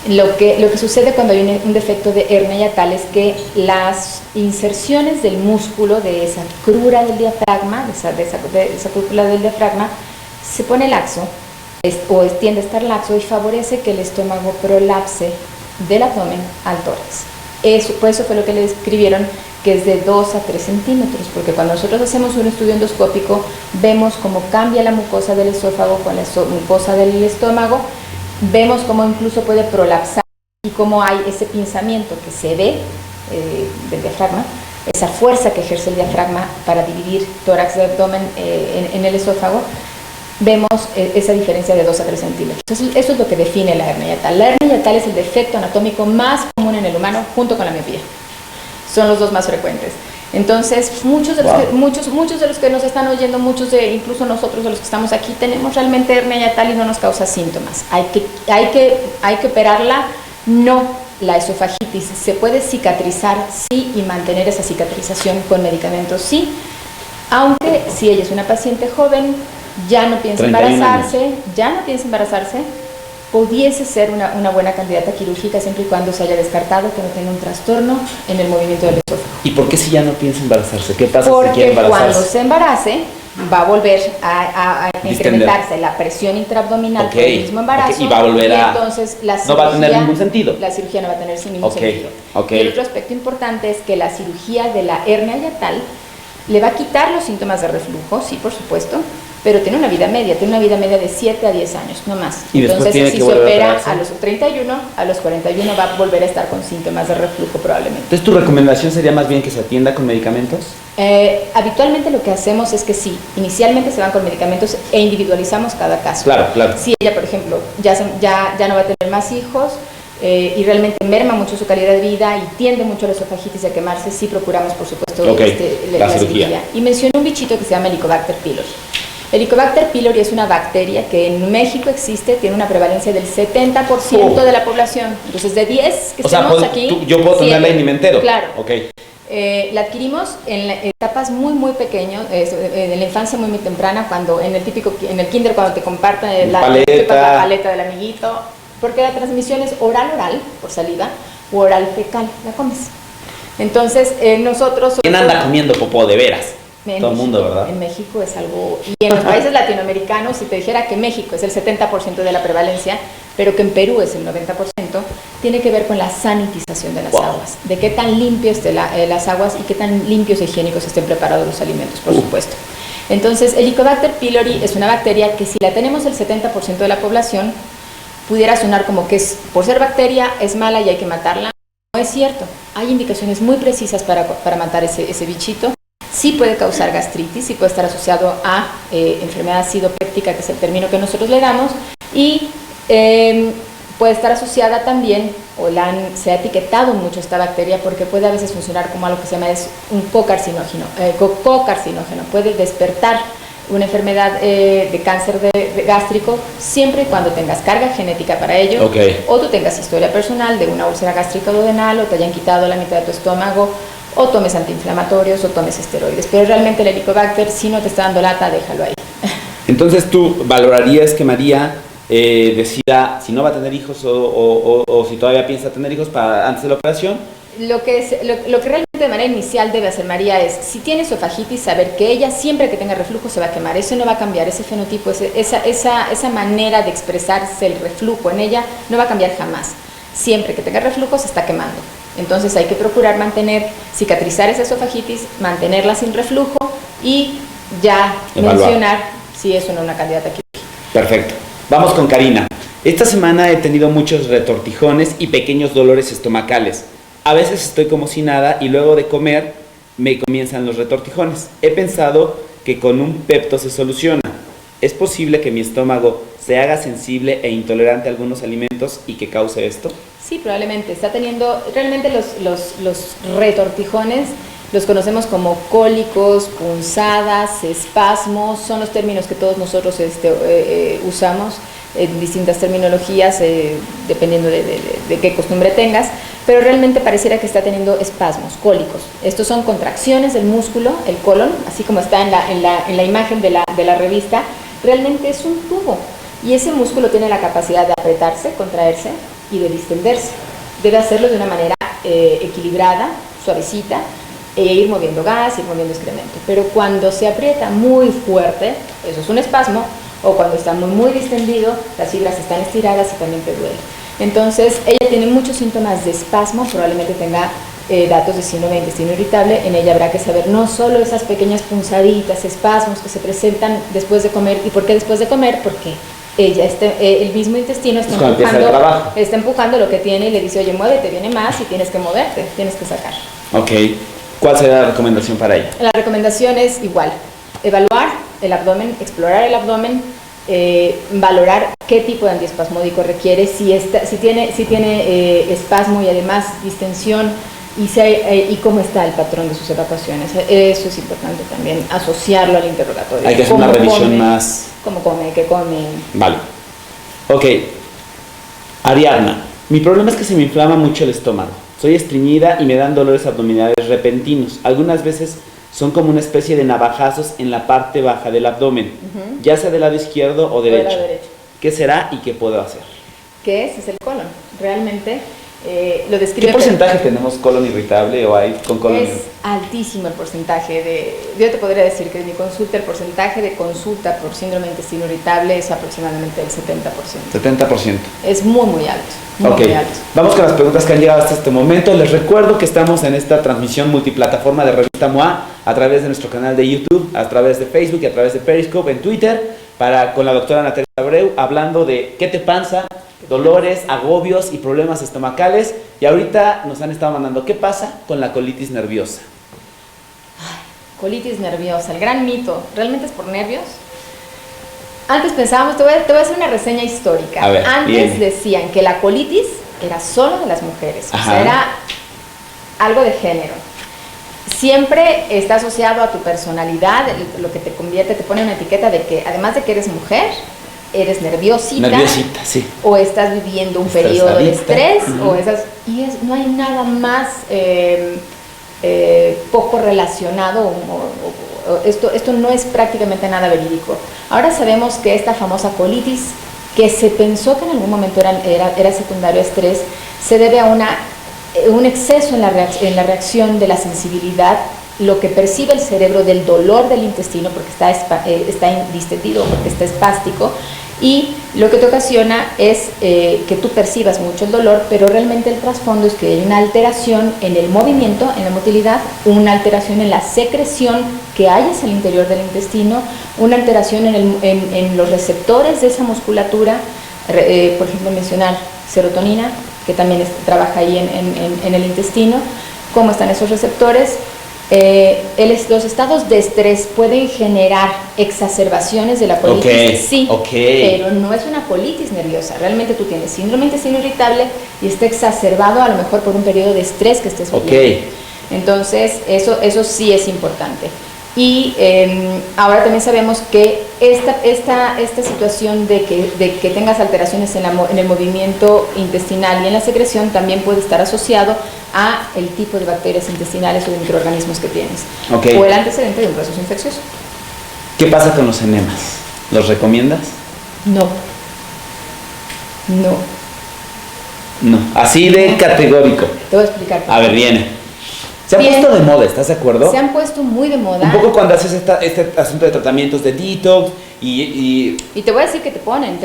lo que sucede cuando hay un defecto de hernia hiatal es que las inserciones del músculo, de esa crura del diafragma, de esa cúpula del diafragma, se pone laxo, o tiende a estar laxo, y favorece que el estómago prolapse del abdomen al tórax. Por eso fue lo que le describieron, que es de 2 a 3 centímetros, porque cuando nosotros hacemos un estudio endoscópico, vemos cómo cambia la mucosa del esófago con la mucosa del estómago. Vemos cómo incluso puede prolapsar y cómo hay ese pinzamiento que se ve del diafragma, esa fuerza que ejerce el diafragma para dividir tórax de abdomen en el esófago. Vemos esa diferencia de 2 a 3 centímetros. Eso es lo que define la hernia hiatal. La hernia hiatal es el defecto anatómico más común en el humano, junto con la miopía. Son los dos más frecuentes. Entonces, muchos de los que nos están oyendo, incluso nosotros de los que estamos aquí, tenemos realmente hernia hiatal y no nos causa síntomas. Hay que operarla, no. La esofagitis se puede cicatrizar, sí, y mantener esa cicatrización con medicamentos, sí. Aunque si ella es una paciente joven, ya no piensa embarazarse, pudiese ser una buena candidata quirúrgica siempre y cuando se haya descartado que no tenga un trastorno en el movimiento del esófago. ¿Y por qué si ya no piensa embarazarse? ¿Qué pasa si quiere embarazarse? Porque cuando se embarace va a volver a incrementarse la presión intraabdominal por el mismo embarazo, y va a volver entonces la cirugía, no va a tener ningún sentido. La cirugía no va a tener ningún sentido. Y el otro aspecto importante es que la cirugía de la hernia hiatal le va a quitar los síntomas de reflujo, sí, por supuesto, pero tiene una vida media de 7 a 10 años, no más. Y entonces, si se opera a los 31, a los 41 va a volver a estar con síntomas de reflujo probablemente. Entonces, ¿tu recomendación sería más bien que se atienda con medicamentos? Habitualmente lo que hacemos es que sí, inicialmente se van con medicamentos e individualizamos cada caso. Claro. Si ella, por ejemplo, ya no va a tener más hijos, y realmente merma mucho su calidad de vida y tiende mucho a la esofagitis y a quemarse, sí procuramos, por supuesto, la cirugía. Y mencioné un bichito que se llama Helicobacter pylori. Helicobacter pylori es una bacteria que en México existe, tiene una prevalencia del 70% de la población. Entonces, de 10 que estamos aquí... yo puedo tenerla y ni me entero. Claro. La adquirimos en etapas muy pequeñas, en la infancia muy temprana, cuando en el kinder, cuando te comparten la paleta del amiguito, porque la transmisión es oral, por saliva, o oral fecal, la comes. Entonces, nosotros... ¿Quién anda comiendo popó de veras? Todo el mundo, ¿verdad? En México es algo... Y en los países latinoamericanos, si te dijera que México es el 70% de la prevalencia, pero que en Perú es el 90%, tiene que ver con la sanitización de las aguas. De qué tan limpias estén las aguas y qué tan limpios e higiénicos estén preparados los alimentos, por supuesto. Entonces, el Helicobacter pylori es una bacteria que si la tenemos el 70% de la población, pudiera sonar como que por ser bacteria es mala y hay que matarla. No es cierto. Hay indicaciones muy precisas para matar ese bichito. Sí puede causar gastritis, sí puede estar asociado a enfermedad acidopéptica, que es el término que nosotros le damos, y puede estar asociada también, se ha etiquetado mucho esta bacteria porque puede a veces funcionar como algo que se llama un cocarcinógeno. Puede despertar una enfermedad de cáncer gástrico siempre y cuando tengas carga genética para ello, o tú tengas historia personal de una úlcera gástrica duodenal, o te hayan quitado la mitad de tu estómago, o tomes antiinflamatorios, o tomes esteroides. Pero realmente el Helicobacter, si no te está dando lata, déjalo ahí. Entonces, ¿tú valorarías que María decida si no va a tener hijos o si todavía piensa tener hijos antes de la operación? lo que realmente de manera inicial debe hacer María es, si tiene esofagitis, saber que ella siempre que tenga reflujo se va a quemar. Eso no va a cambiar, ese fenotipo, esa manera de expresarse el reflujo en ella no va a cambiar jamás. Siempre que tenga reflujo se está quemando. Entonces hay que procurar cicatrizar esa esofagitis, mantenerla sin reflujo y ya mencionar si es o no una candidata quirúrgica. Perfecto. Vamos con Karina. Esta semana he tenido muchos retortijones y pequeños dolores estomacales. A veces estoy como si nada y luego de comer me comienzan los retortijones. He pensado que con un Pepto se soluciona. ¿Es posible que mi estómago se haga sensible e intolerante a algunos alimentos y que cause esto? Sí, probablemente. Está teniendo, realmente los retortijones los conocemos como cólicos, punzadas, espasmos, son los términos que todos nosotros usamos en distintas terminologías, dependiendo de qué costumbre tengas, pero realmente pareciera que está teniendo espasmos, cólicos. Estos son contracciones del músculo, el colon, así como está en la imagen de la revista, realmente es un tubo, y ese músculo tiene la capacidad de apretarse, contraerse y de distenderse. Debe hacerlo de una manera equilibrada, suavecita, e ir moviendo gas, ir moviendo excremento. Pero cuando se aprieta muy fuerte, eso es un espasmo, o cuando está muy distendido, las fibras están estiradas y también te duele. Entonces, ella tiene muchos síntomas de espasmo, probablemente tenga datos de síndrome de intestino irritable. En ella habrá que saber no solo esas pequeñas punzaditas, espasmos que se presentan después de comer. ¿Y por qué después de comer? Porque ella el mismo intestino está empujando lo que tiene y le dice, oye, muévete, viene más y tienes que moverte, tienes que sacar. Ok. ¿Cuál será la recomendación para ella? La recomendación es igual, evaluar el abdomen, explorar el abdomen, valorar qué tipo de antiespasmódico requiere, si tiene espasmo y además distensión, y cómo está el patrón de sus evacuaciones. Eso es importante también, asociarlo al interrogatorio. Hay que hacer una revisión más. ¿Cómo come? ¿Qué come? Vale. Ok. Ariadna, mi problema es que se me inflama mucho el estómago. Soy estreñida y me dan dolores abdominales repentinos. Algunas veces son como una especie de navajazos en la parte baja del abdomen, ya sea del lado izquierdo o derecho. ¿Qué será y qué puedo hacer? ¿Qué es? Es el colon. Realmente lo describe. ¿Qué porcentaje tenemos colon irritable o hay con colon? Es altísimo el porcentaje yo te podría decir que en mi consulta el porcentaje de consulta por síndrome de intestino irritable es aproximadamente el 70%. 70%. Es muy alto. Muy alto. Vamos con las preguntas que han llegado hasta este momento. Les recuerdo que estamos en esta transmisión multiplataforma de Revista MOA a través de nuestro canal de YouTube, a través de Facebook y a través de Periscope en Twitter, con la doctora Natalia Abreu, hablando de qué te pasa, dolores, agobios y problemas estomacales. Y ahorita nos han estado mandando qué pasa con la colitis nerviosa. Colitis nerviosa, el gran mito, ¿realmente es por nervios? Antes pensábamos, te voy a hacer una reseña histórica. Ver, antes decían que la colitis era solo de las mujeres, o sea, era algo de género. Siempre está asociado a tu personalidad, lo que te convierte, te pone una etiqueta de que además de que eres mujer, eres nerviosita, sí. O estás viviendo un periodo de estrés, no hay nada más poco relacionado, esto no es prácticamente nada verídico. Ahora sabemos que esta famosa colitis, que se pensó que en algún momento era secundario a estrés, se debe a un exceso en la reacción de la sensibilidad, lo que percibe el cerebro del dolor del intestino, porque está distendido, porque está espástico, y lo que te ocasiona es que tú percibas mucho el dolor, pero realmente el trasfondo es que hay una alteración en el movimiento, en la motilidad, una alteración en la secreción que hay hacia el interior del intestino, una alteración en los receptores de esa musculatura, por ejemplo mencionar serotonina, que también trabaja ahí en el intestino, cómo están esos receptores. Los estados de estrés pueden generar exacerbaciones de la colitis, pero no es una colitis nerviosa. Realmente tú tienes síndrome de intestino irritable y está exacerbado a lo mejor por un periodo de estrés que estés viviendo. Entonces, eso sí es importante. Y ahora también sabemos que esta situación de que tengas alteraciones en el movimiento intestinal y en la secreción también puede estar asociado a el tipo de bacterias intestinales o de microorganismos que tienes, o el antecedente de un proceso infeccioso. ¿Qué pasa con los enemas? ¿Los recomiendas? No. No, así de categórico. Te voy a explicar. A ver, viene. Se han puesto de moda, ¿estás de acuerdo? Se han puesto muy de moda. Un poco cuando haces este asunto de tratamientos de detox y te voy a decir que te pueden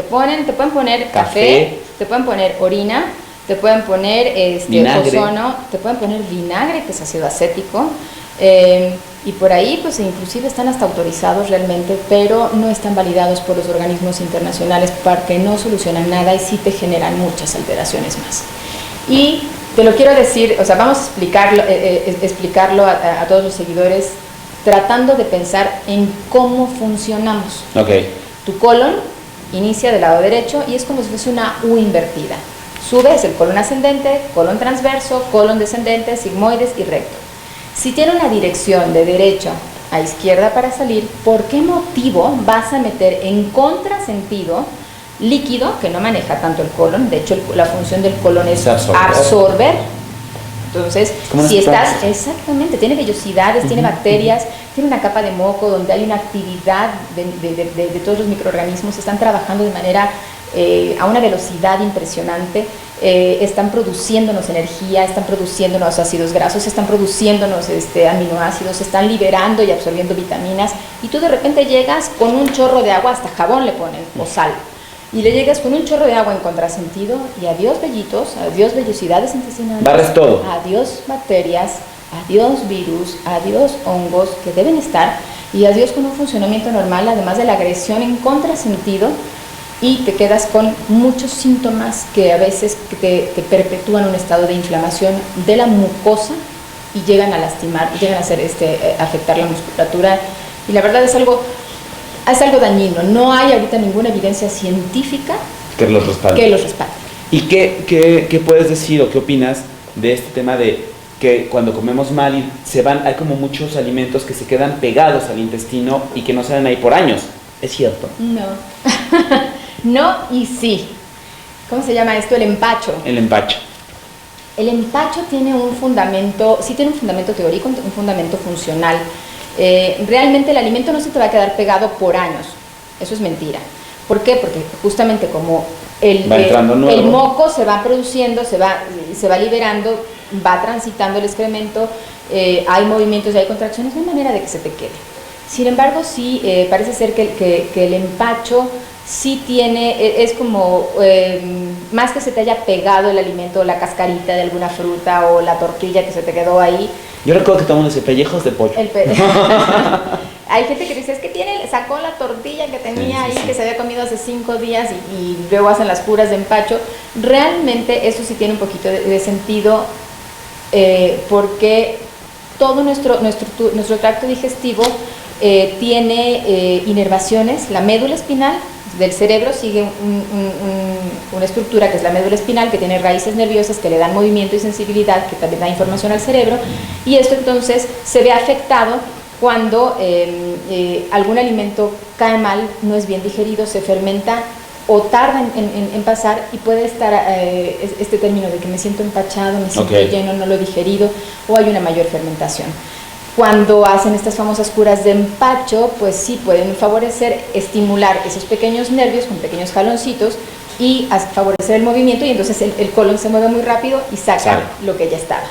poner café, te pueden poner orina, te pueden poner ozono, te pueden poner vinagre, que es ácido acético, y por ahí pues inclusive están hasta autorizados realmente, pero no están validados por los organismos internacionales porque no solucionan nada y sí te generan muchas alteraciones más. Y te lo quiero decir, o sea, vamos a explicarlo a todos los seguidores tratando de pensar en cómo funcionamos. Okay. Tu colon inicia del lado derecho y es como si fuese una U invertida. Sube es el colon ascendente, colon transverso, colon descendente, sigmoides y recto. Si tiene una dirección de derecha a izquierda para salir, ¿por qué motivo vas a meter en contrasentido líquido que no maneja tanto el colon? De hecho, la función del colon es absorber. Entonces, si estás, exactamente, tiene vellosidades, tiene bacterias, tiene una capa de moco donde hay una actividad de todos los microorganismos, están trabajando de manera a una velocidad impresionante, están produciéndonos energía, están produciéndonos ácidos grasos, están produciéndonos aminoácidos, están liberando y absorbiendo vitaminas, y tú de repente llegas con un chorro de agua, hasta jabón le ponen, o sal, y le llegas con un chorro de agua en contrasentido, y adiós vellitos, adiós vellosidades intestinales, barres todo, adiós bacterias, adiós virus, adiós hongos que deben estar, y adiós con un funcionamiento normal, además de la agresión en contrasentido, y te quedas con muchos síntomas que a veces te perpetúan un estado de inflamación de la mucosa y llegan a lastimar, y llegan a afectar la musculatura, y la verdad es algo dañino. No hay ahorita ninguna evidencia científica que los respalde. ¿Y qué puedes decir o qué opinas de este tema de que cuando comemos mal y hay como muchos alimentos que se quedan pegados al intestino y que no salen ahí por años? ¿Es cierto? No. No y sí. ¿Cómo se llama esto? El empacho. El empacho. El empacho tiene un fundamento, sí tiene un fundamento teórico, un fundamento funcional. Realmente el alimento no se te va a quedar pegado por años. Eso es mentira. ¿Por qué? Porque justamente como el moco se va produciendo, se va liberando, va transitando el excremento, hay movimientos y hay contracciones, no hay manera de que se te quede. Sin embargo, sí, parece ser que el empacho sí tiene, es como, más que se te haya pegado el alimento, la cascarita de alguna fruta o la tortilla que se te quedó ahí. Yo recuerdo que tomamos ese pellejos de pollo. Hay gente que dice, es que sacó la tortilla que tenía ahí, que se había comido hace 5 días y luego hacen las curas de empacho. Realmente eso sí tiene un poquito de sentido, porque todo nuestro tracto digestivo tiene inervaciones. La médula espinal del cerebro sigue una estructura que es la médula espinal, que tiene raíces nerviosas que le dan movimiento y sensibilidad, que también da información al cerebro, y esto entonces se ve afectado cuando algún alimento cae mal, no es bien digerido, se fermenta o tarda en pasar, y puede estar este término de que me siento empachado, me siento lleno, no lo he digerido, o hay una mayor fermentación. Cuando hacen estas famosas curas de empacho, pues sí pueden favorecer, estimular esos pequeños nervios con pequeños jaloncitos y favorecer el movimiento, y entonces el colon se mueve muy rápido y saca lo que ya estaba.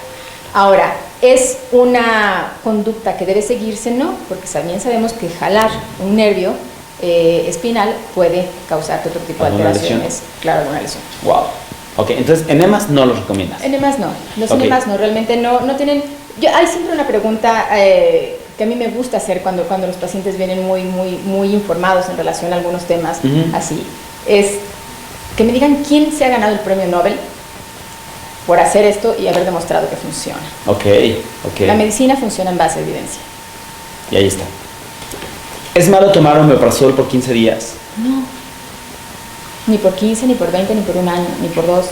Ahora, ¿es una conducta que debe seguirse? No, porque también sabemos que jalar un nervio espinal puede causar otro tipo de alteraciones. ¿Lesión? Claro, alguna lesión. Wow. Ok, entonces enemas no los recomiendas. Enemas no, los enemas no, realmente no tienen. Hay siempre una pregunta que a mí me gusta hacer cuando los pacientes vienen muy informados en relación a algunos temas así, es que me digan quién se ha ganado el premio Nobel por hacer esto y haber demostrado que funciona. La medicina funciona en base a evidencia. Y ahí está. ¿Es malo tomar omeprazol por 15 días? No. Ni por 15, ni por 20, ni por un año, ni por 2.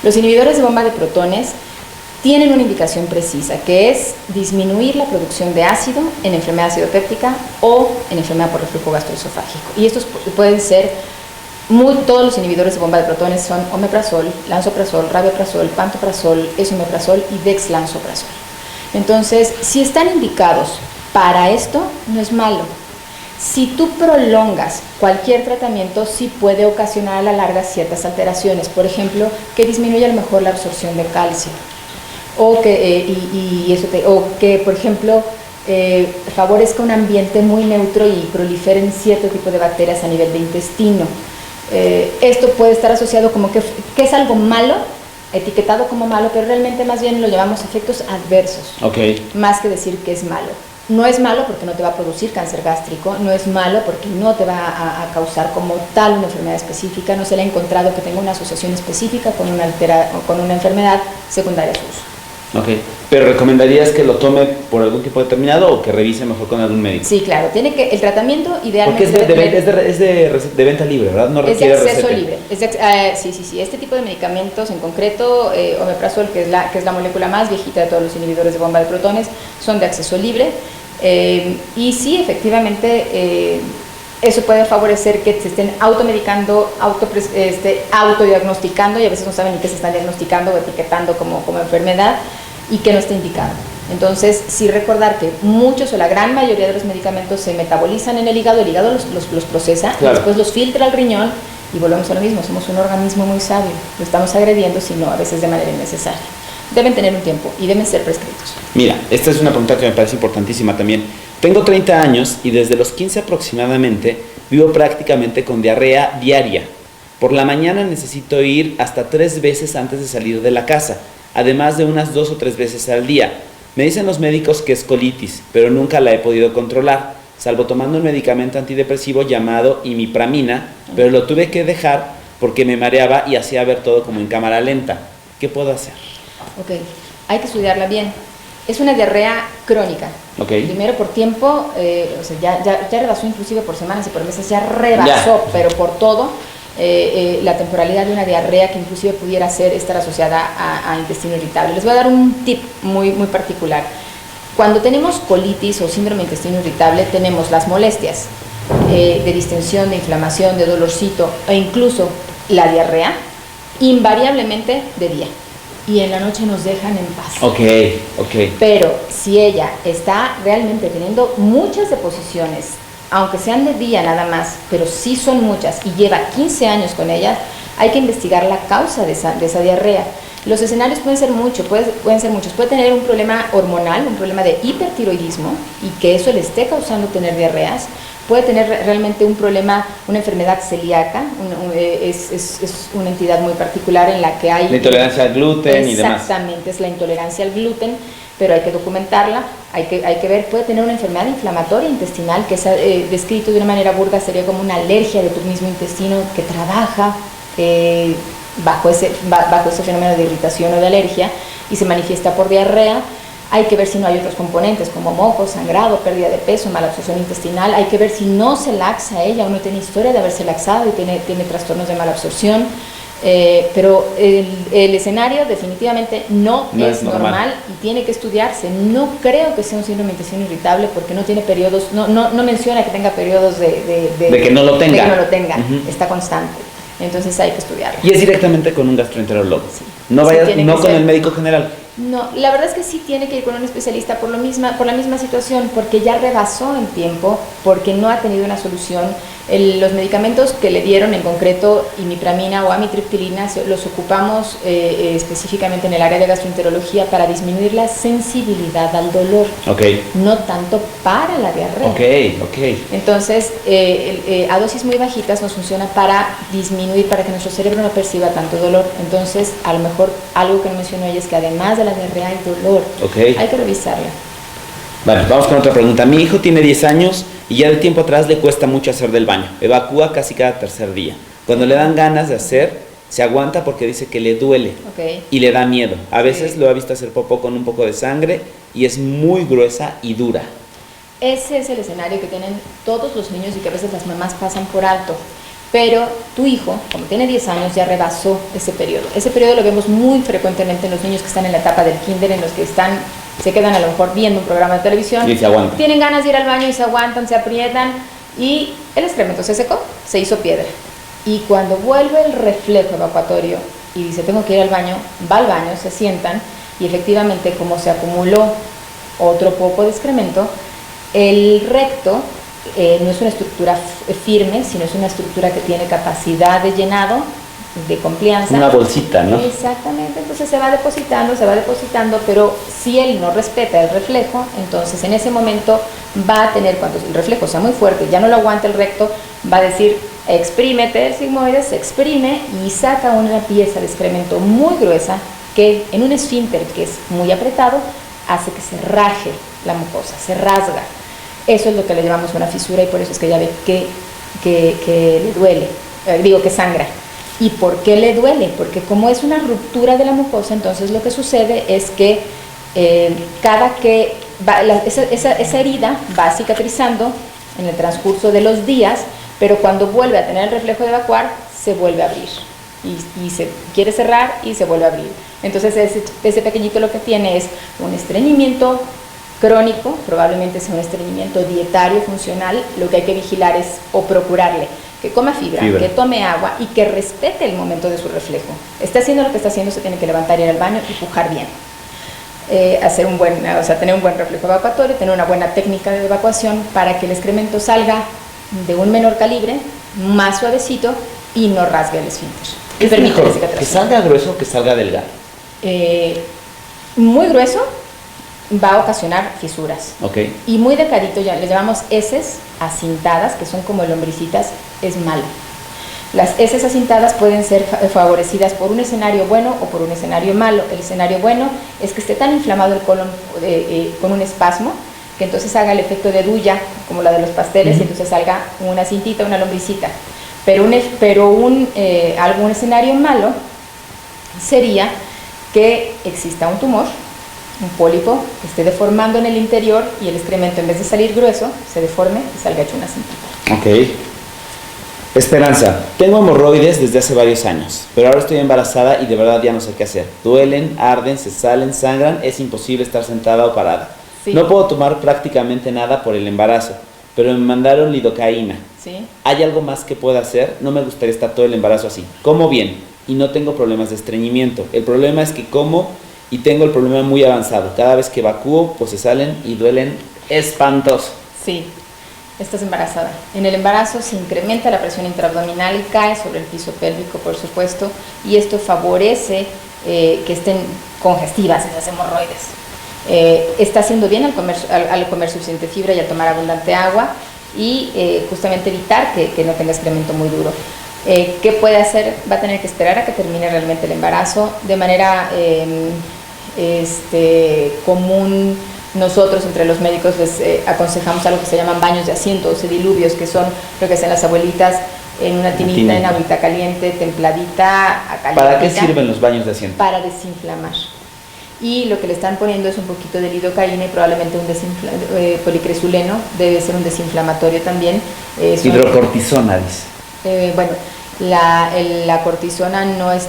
Los inhibidores de bomba de protones tienen una indicación precisa, que es disminuir la producción de ácido en enfermedad acidopéptica o en enfermedad por reflujo gastroesofágico. Y estos pueden ser, todos los inhibidores de bomba de protones son omeprazol, lansoprazol, rabeprazol, pantoprazol, esomeprazol y dexlansoprazol. Entonces, si están indicados para esto, no es malo. Si tú prolongas cualquier tratamiento, sí puede ocasionar a la larga ciertas alteraciones. Por ejemplo, que disminuya a lo mejor la absorción de calcio. O que, por ejemplo, favorezca un ambiente muy neutro y proliferen cierto tipo de bacterias a nivel de intestino. Esto puede estar asociado como que es algo malo, etiquetado como malo, pero realmente más bien lo llamamos efectos adversos, más que decir que es malo. No es malo porque no te va a producir cáncer gástrico, no es malo porque no te va a causar como tal una enfermedad específica, no se le ha encontrado que tenga una asociación específica con una enfermedad secundaria a su uso. ¿Pero recomendarías que lo tome por algún tipo determinado o que revise mejor con algún médico? Sí, claro, el tratamiento idealmente... Porque es de venta libre, ¿verdad? No requiere receta. Es de acceso libre. Sí. Este tipo de medicamentos, en concreto, omeprazol, que es la molécula más viejita de todos los inhibidores de bomba de protones, son de acceso libre. Y sí, efectivamente, eso puede favorecer que se estén automedicando, autodiagnosticando, y a veces no saben ni qué se están diagnosticando o etiquetando como enfermedad, y que no esté indicado. Entonces, sí recordar que muchos o la gran mayoría de los medicamentos se metabolizan en el hígado los procesa, claro, y después los filtra al riñón, y volvemos a lo mismo, somos un organismo muy sabio, lo estamos agrediendo, sino a veces de manera innecesaria. Deben tener un tiempo y deben ser prescritos. Mira, esta es una pregunta que me parece importantísima también. Tengo 30 años y desde los 15 aproximadamente vivo prácticamente con diarrea diaria. Por la mañana necesito ir hasta 3 veces antes de salir de la casa, además de unas 2 o 3 veces al día. Me dicen los médicos que es colitis, pero nunca la he podido controlar, salvo tomando un medicamento antidepresivo llamado imipramina, pero lo tuve que dejar porque me mareaba y hacía ver todo como en cámara lenta. ¿Qué puedo hacer? Hay que estudiarla bien. Es una diarrea crónica. Primero por tiempo, ya rebasó inclusive por semanas y por meses, ya rebasó, pero por todo, la temporalidad de una diarrea que inclusive pudiera estar asociada a intestino irritable. Les voy a dar un tip muy, muy particular. Cuando tenemos colitis o síndrome de intestino irritable, tenemos las molestias de distensión, de inflamación, de dolorcito e incluso la diarrea, invariablemente de día. Y en la noche nos dejan en paz. Pero si ella está realmente teniendo muchas deposiciones, aunque sean de día nada más, pero sí son muchas y lleva 15 años con ellas, hay que investigar la causa de esa diarrea. Los escenarios pueden ser muchos. Puede tener un problema hormonal, un problema de hipertiroidismo y que eso le esté causando tener diarreas. Puede tener realmente un problema, una enfermedad celíaca, es una entidad muy particular en la que hay... La intolerancia al gluten y demás. Exactamente, es la intolerancia al gluten, pero hay que documentarla, hay que ver, puede tener una enfermedad inflamatoria intestinal, que es descrito de una manera burda, sería como una alergia de tu mismo intestino que trabaja bajo ese fenómeno de irritación o de alergia y se manifiesta por diarrea. Hay que ver si no hay otros componentes como moco, sangrado, pérdida de peso, mala absorción intestinal. Hay que ver si no se laxa ella o no tiene historia de haberse laxado y tiene trastornos de mala absorción. Pero el escenario definitivamente no es normal y tiene que estudiarse. No creo que sea un síndrome de intestino irritable porque no tiene periodos, no menciona que tenga periodos de que no lo tenga. Está constante. Entonces hay que estudiarlo. Y es directamente con un gastroenterólogo. Sí. No con el médico general. No, la verdad es que sí tiene que ir con un especialista por la misma situación, porque ya rebasó el tiempo, porque no ha tenido una solución. Los medicamentos que le dieron, en concreto imipramina o amitriptilina, los ocupamos específicamente en el área de gastroenterología para disminuir la sensibilidad al dolor, no tanto para la diarrea. Entonces, a dosis muy bajitas nos funciona para disminuir, para que nuestro cerebro no perciba tanto dolor. Entonces, a lo mejor algo que no mencionó ella es que además de la diarrea hay dolor. Hay que revisarla. Vale, vamos con otra pregunta. Mi hijo tiene 10 años y ya de tiempo atrás le cuesta mucho hacer del baño. Evacúa casi cada tercer día. Cuando le dan ganas de hacer, se aguanta porque dice que le duele y le da miedo. A veces lo ha visto hacer popó con un poco de sangre y es muy gruesa y dura. Ese es el escenario que tienen todos los niños y que a veces las mamás pasan por alto. Pero tu hijo, como tiene 10 años, ya rebasó ese periodo. Ese periodo lo vemos muy frecuentemente en los niños que están en la etapa del kinder, en los que se quedan a lo mejor viendo un programa de televisión. Y se aguantan. Tienen ganas de ir al baño y se aguantan, se aprietan y el excremento se secó, se hizo piedra. Y cuando vuelve el reflejo evacuatorio y dice tengo que ir al baño, va al baño, se sientan y efectivamente como se acumuló otro poco de excremento, el recto no es una estructura firme, sino es una estructura que tiene capacidad de llenado, de complianza. Una bolsita, ¿no? Exactamente, entonces se va depositando, pero si él no respeta el reflejo, entonces en ese momento va a tener, cuando el reflejo sea muy fuerte, ya no lo aguanta el recto, va a decir, exprímete el sigmoides, se exprime y saca una pieza de excremento muy gruesa que en un esfínter que es muy apretado, hace que se raje la mucosa, se rasga. Eso es lo que le llamamos una fisura y por eso es que ya ve que le duele, que sangra. ¿Y por qué le duele? Porque como es una ruptura de la mucosa, entonces lo que sucede es que cada que esa herida va cicatrizando en el transcurso de los días, pero cuando vuelve a tener el reflejo de evacuar, se vuelve a abrir. Y se quiere cerrar y se vuelve a abrir. Entonces ese pequeñito lo que tiene es un estreñimiento crónico, probablemente sea un estreñimiento dietario funcional. Lo que hay que vigilar es o procurarle que coma fibra, que tome agua y que respete el momento de su reflejo. Está haciendo lo que está haciendo, se tiene que levantar, ir al baño y pujar bien. Tener un buen reflejo evacuatorio, tener una buena técnica de evacuación para que el excremento salga de un menor calibre, más suavecito y no rasgue el esfínter. ¿Qué es mejor, que salga grueso o que salga delgado? Muy grueso va a ocasionar fisuras. Okay. Y muy delgadito, ya le llamamos heces acintadas, que son como lombricitas, es malo. Las heces acintadas pueden ser favorecidas por un escenario bueno o por un escenario malo. El escenario bueno es que esté tan inflamado el colon con un espasmo, que entonces haga el efecto de duya, como la de los pasteles, y entonces salga una cintita, una lombricita. Pero algún escenario malo sería que exista un tumor, un pólipo que esté deformando en el interior y el excremento, en vez de salir grueso, se deforme y salga hecho una cintita. Ok. Esperanza, tengo hemorroides desde hace varios años, pero ahora estoy embarazada y de verdad ya no sé qué hacer. Duelen, arden, se salen, sangran, es imposible estar sentada o parada. Sí. No puedo tomar prácticamente nada por el embarazo, pero me mandaron lidocaína. ¿Sí? ¿Hay algo más que pueda hacer? No me gustaría estar todo el embarazo así. Como bien y no tengo problemas de estreñimiento. El problema es que como y tengo el problema muy avanzado. Cada vez que evacúo, pues se salen y duelen espantoso. Sí. Estás embarazada. En el embarazo se incrementa la presión intraabdominal, cae sobre el piso pélvico, por supuesto, y esto favorece que estén congestivas esas hemorroides. Está haciendo bien al comer suficiente fibra y al tomar abundante agua y justamente evitar que no tenga excremento muy duro. ¿Qué puede hacer? Va a tener que esperar a que termine realmente el embarazo de manera común. Nosotros entre los médicos les aconsejamos algo que se llaman baños de asiento o sediluvios, que son lo que hacen las abuelitas en una tinita, en agüita caliente, templadita, caliente. ¿Para qué sirven los baños de asiento? Para desinflamar. Y lo que le están poniendo es un poquito de lidocaína y probablemente un policresuleno, debe ser un desinflamatorio también. Hidrocortisona, dice. Bueno, la cortisona no es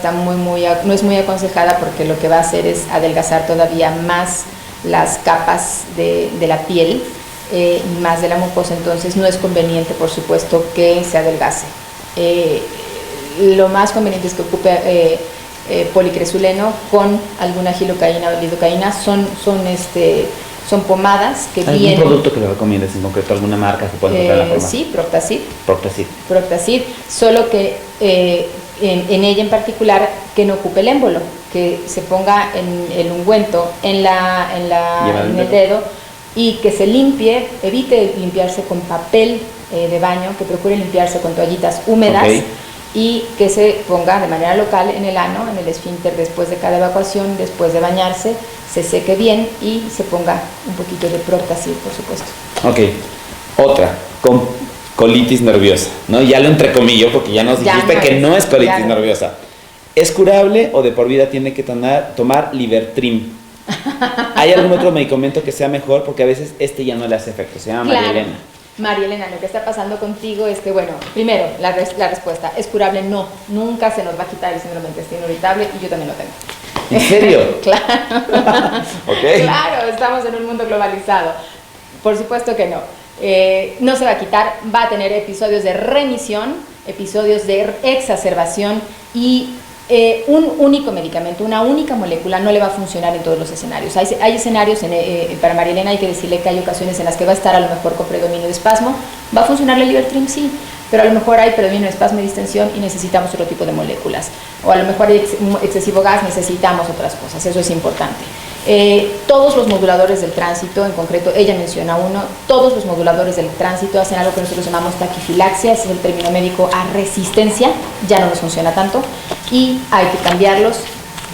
muy aconsejada porque lo que va a hacer es adelgazar todavía más las capas de la piel y más de la mucosa, entonces no es conveniente, por supuesto, que se adelgace. Lo más conveniente es que ocupe policresuleno con alguna gilocaína o lidocaína. Son pomadas que vienen. ¿Algún producto que le recomiendes en concreto, alguna marca que pueda encontrar en la farmacia? Sí, Proctacid, solo que en ella en particular que no ocupe el émbolo, que se ponga en el ungüento en el dedo y que se limpie, evite limpiarse con papel de baño, que procure limpiarse con toallitas húmedas. Okay. Y que se ponga de manera local en el ano, en el esfínter, después de cada evacuación, después de bañarse, se seque bien y se ponga un poquito de Proctacid, por supuesto. Ok, otra, con colitis nerviosa, ¿no? Ya lo entrecomillo porque ya nos dijiste que no es colitis nerviosa. ¿Es curable o de por vida tiene que tomar Libertrim? ¿Hay algún otro medicamento que sea mejor? Porque a veces ya no le hace efecto, se llama María Elena. María Elena, lo que está pasando contigo es que, bueno, primero, la respuesta, ¿es curable? No, nunca se nos va a quitar el síndrome de intestino irritable y yo también lo tengo. ¿En serio? Claro. Okay. Claro, estamos en un mundo globalizado. Por supuesto que no. No se va a quitar, va a tener episodios de remisión, episodios de exacerbación y Un único medicamento, una única molécula no le va a funcionar en todos los escenarios. Hay escenarios, para María Elena hay que decirle que hay ocasiones en las que va a estar a lo mejor con predominio de espasmo, va a funcionarle el Libertrim, sí, pero a lo mejor hay predominio de espasmo y distensión y necesitamos otro tipo de moléculas. O a lo mejor hay excesivo gas, necesitamos otras cosas, eso es importante. Todos los moduladores del tránsito, en concreto ella menciona uno, todos los moduladores del tránsito hacen algo que nosotros llamamos taquifilaxia, ese es el término médico, a resistencia, ya no nos funciona tanto y hay que cambiarlos,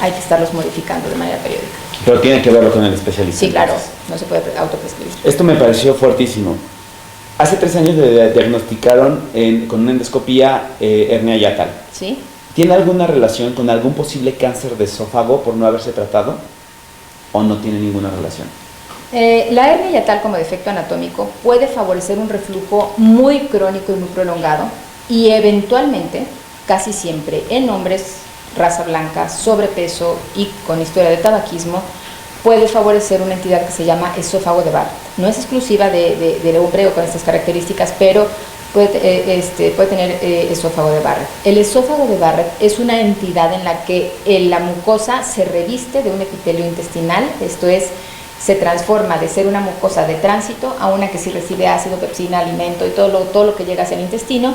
hay que estarlos modificando de manera periódica. Pero tiene que verlo con el especialista. Sí, claro, no se puede autoprescribir. Esto me pareció fuertísimo. Hace 3 años le diagnosticaron con una endoscopía hernia yatal. ¿Sí? ¿Tiene alguna relación con algún posible cáncer de esófago por no haberse tratado? ¿O no tiene ninguna relación? La hernia yatal como defecto anatómico puede favorecer un reflujo muy crónico y muy prolongado y eventualmente, casi siempre en hombres, raza blanca, sobrepeso y con historia de tabaquismo, puede favorecer una entidad que se llama esófago de Barrett. No es exclusiva del hombre o con estas características, pero puede tener esófago de Barrett. El esófago de Barrett es una entidad en la que la mucosa se reviste de un epitelio intestinal, esto es, se transforma de ser una mucosa de tránsito a una que sí recibe ácido, pepsina, alimento y todo lo que llega hacia el intestino,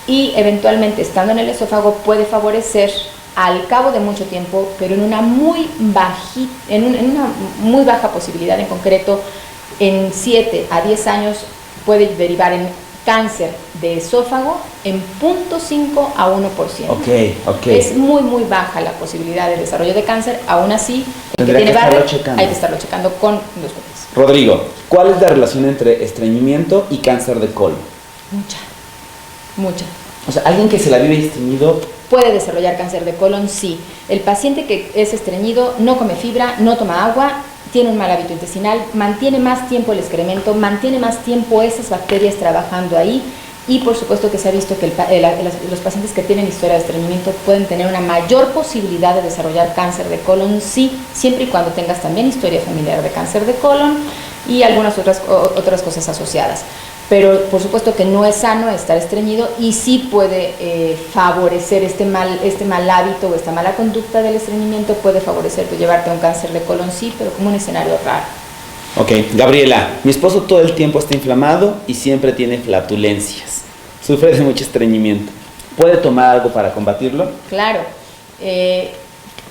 y eventualmente estando en el esófago puede favorecer al cabo de mucho tiempo, pero en una muy baja posibilidad, en concreto en 7 a 10 años puede derivar en cáncer de esófago en 0.5 a 1%. Ok. Es muy baja la posibilidad de desarrollo de cáncer, aún así el que tiene Barrett hay que estarlo checando con endoscopias. Rodrigo, ¿cuál es la relación entre estreñimiento y cáncer de colon? Mucha. O sea, alguien que se la vive estreñido puede desarrollar cáncer de colon, sí. El paciente que es estreñido no come fibra, no toma agua, tiene un mal hábito intestinal, mantiene más tiempo el excremento, mantiene más tiempo esas bacterias trabajando ahí y por supuesto que se ha visto que los pacientes que tienen historia de estreñimiento pueden tener una mayor posibilidad de desarrollar cáncer de colon, sí, siempre y cuando tengas también historia familiar de cáncer de colon y algunas otras cosas asociadas. Pero por supuesto que no es sano estar estreñido y sí puede favorecer este mal hábito o esta mala conducta del estreñimiento, puede favorecerte llevarte a un cáncer de colon, sí, pero como un escenario raro. Ok, Gabriela, mi esposo todo el tiempo está inflamado y siempre tiene flatulencias. Sufre de mucho estreñimiento. ¿Puede tomar algo para combatirlo? Claro.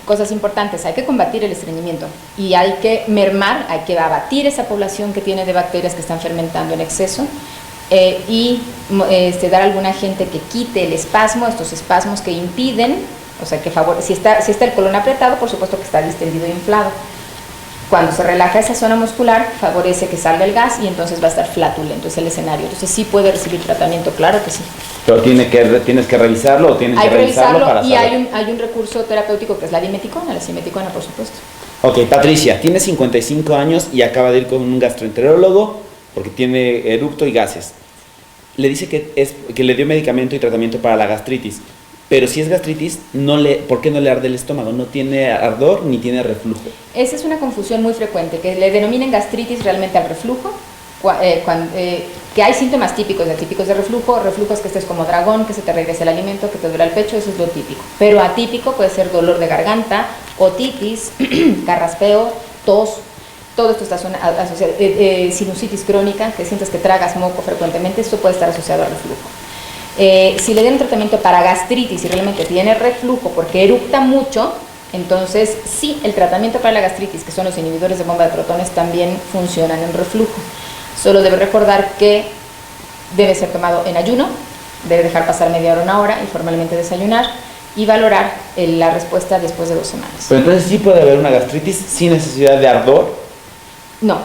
Cosas importantes, hay que combatir el estreñimiento y hay que mermar, hay que abatir esa población que tiene de bacterias que están fermentando en exceso y dar algún agente que quite el espasmo, estos espasmos que impiden, o sea, que si está el colon apretado, por supuesto que está distendido e inflado. Cuando se relaja esa zona muscular, favorece que salga el gas y entonces va a estar flatulento, es el escenario. Entonces sí puede recibir tratamiento, claro que sí. Pero tienes que revisarlo o tienes que revisarlo para saber. Y hay un recurso terapéutico que es la dimeticona, por supuesto. Ok, Patricia, tiene 55 años y acaba de ir con un gastroenterólogo porque tiene eructo y gases. Le dice que le dio medicamento y tratamiento para la gastritis. Pero si es gastritis, ¿por qué no le arde el estómago? No tiene ardor ni tiene reflujo. Esa es una confusión muy frecuente, que le denominen gastritis realmente al reflujo, que hay síntomas típicos de reflujo. Reflujo es que estés como dragón, que se te regrese el alimento, que te duele el pecho, eso es lo típico. Pero atípico puede ser dolor de garganta, otitis, carraspeo, tos. Todo esto está asociado, sinusitis crónica, que sientes que tragas moco frecuentemente, esto puede estar asociado al reflujo. Si le den un tratamiento para gastritis y realmente tiene reflujo porque eructa mucho, entonces sí, el tratamiento para la gastritis, que son los inhibidores de bomba de protones, también funcionan en reflujo. Solo debe recordar que debe ser tomado en ayuno, debe dejar pasar media hora, una hora y formalmente desayunar y valorar la respuesta después de 2 semanas. Pero entonces sí puede haber una gastritis sin necesidad de ardor. No,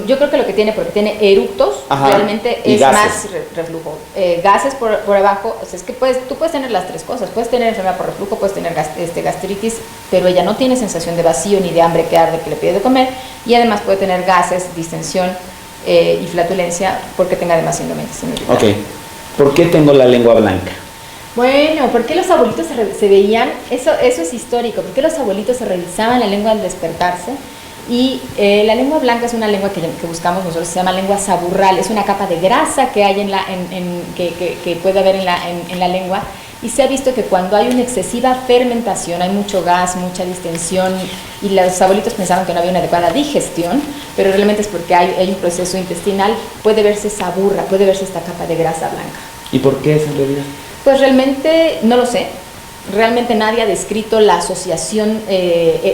yo creo que lo que tiene, porque tiene eructos, realmente es gases. Más reflujo. Gases por abajo, o sea, es que tú puedes tener las tres cosas, puedes tener enfermedad por reflujo, puedes tener gastritis, pero ella no tiene sensación de vacío ni de hambre que arde que le pide de comer, y además puede tener gases, distensión y flatulencia porque tenga además síndrome intestinal. Ok, ¿por qué tengo la lengua blanca? Bueno, ¿por qué los abuelitos se veían? Eso es histórico, ¿por qué los abuelitos se revisaban la lengua al despertarse? Y la lengua blanca es una lengua que buscamos nosotros, se llama lengua saburral, es una capa de grasa que hay que puede haber en la lengua y se ha visto que cuando hay una excesiva fermentación, hay mucho gas, mucha distensión, y los abuelitos pensaban que no había una adecuada digestión, pero realmente es porque hay un proceso intestinal, puede verse esa burra, puede verse esta capa de grasa blanca. ¿Y por qué es en realidad? Pues realmente no lo sé. Realmente nadie ha descrito la asociación,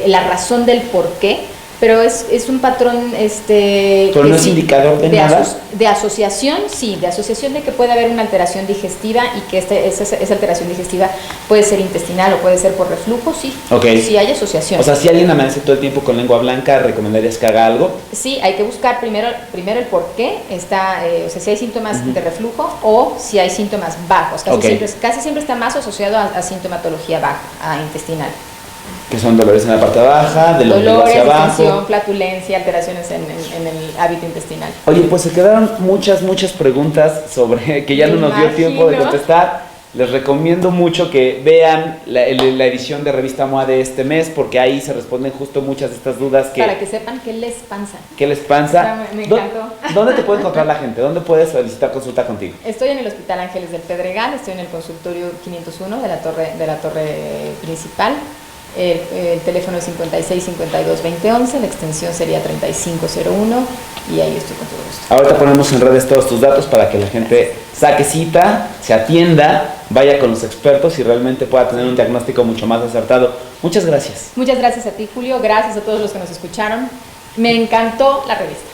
la razón del por qué, pero es un patrón pero no es indicador de nada. De asociación, sí, de asociación de que puede haber una alteración digestiva y que esa alteración digestiva puede ser intestinal o puede ser por reflujo, sí. Okay. Sí hay asociación. O sea, si alguien amanece todo el tiempo con lengua blanca, ¿recomendarías que haga algo? Sí, hay que buscar primero el por qué está, o sea, si hay síntomas de reflujo o si hay síntomas bajos. Casi siempre está más asociado a sintomatología baja, a intestinal. Que son dolores en la parte baja, del ombligo hacia abajo. Dolores, flatulencia, alteraciones en el hábito intestinal. Oye, pues se quedaron muchas preguntas sobre que ya no nos dio tiempo de contestar. Les recomiendo mucho que vean la edición de Revista MOA de este mes, porque ahí se responden justo muchas de estas dudas. Para que sepan qué les panza. ¿Qué les panza? Me encantó. ¿Dónde te puede encontrar la gente? ¿Dónde puedes solicitar consulta contigo? Estoy en el Hospital Ángeles del Pedregal, estoy en el consultorio 501 de la torre principal. El teléfono es 56 52 20 11, la extensión sería 3501 y ahí estoy con todo gusto. Ahorita ponemos en redes todos tus datos para que la gente saque cita, se atienda, vaya con los expertos y realmente pueda tener un diagnóstico mucho más acertado. Muchas gracias. Muchas gracias a ti, Julio, gracias a todos los que nos escucharon. Me encantó la revista.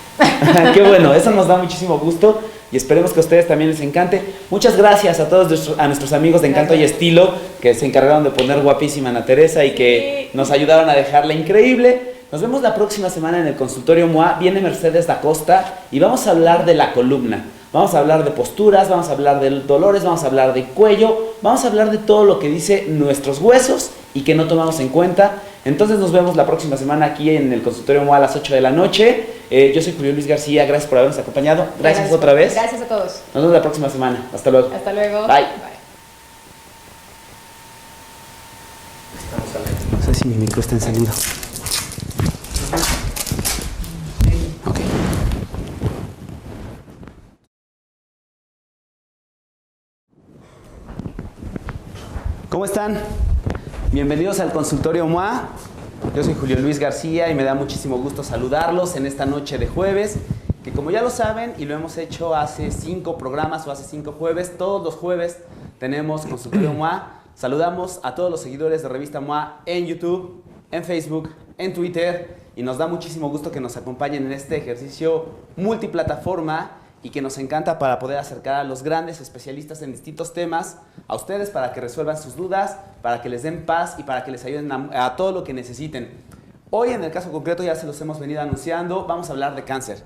Qué bueno, eso nos da muchísimo gusto y esperemos que a ustedes también les encante. Muchas gracias a todos nuestros amigos de Encanto y Estilo que se encargaron de poner guapísima a Ana Teresa y que nos ayudaron a dejarla increíble. Nos vemos la próxima semana en el consultorio MOA. Viene Mercedes da Costa y vamos a hablar de la columna. Vamos a hablar de posturas, vamos a hablar de dolores, vamos a hablar de cuello, vamos a hablar de todo lo que dice nuestros huesos y que no tomamos en cuenta. Entonces nos vemos la próxima semana aquí en el consultorio MOA a las 8 de la noche. Yo soy Julio Luis García, gracias por habernos acompañado. Gracias otra vez. Gracias a todos. Nos vemos la próxima semana. Hasta luego. Hasta luego. Bye. No sé si mi micro está encendido. Ok. ¿Cómo están? Bienvenidos al consultorio MOA. Yo soy Julio Luis García y me da muchísimo gusto saludarlos en esta noche de jueves, que como ya lo saben y lo hemos hecho hace 5 programas o hace 5 jueves, todos los jueves tenemos consultorio MOA. Saludamos a todos los seguidores de Revista MOA en YouTube, en Facebook, en Twitter y nos da muchísimo gusto que nos acompañen en este ejercicio multiplataforma y que nos encanta para poder acercar a los grandes especialistas en distintos temas a ustedes para que resuelvan sus dudas, para que les den paz y para que les ayuden a todo lo que necesiten. Hoy en el caso concreto ya se los hemos venido anunciando, vamos a hablar de cáncer.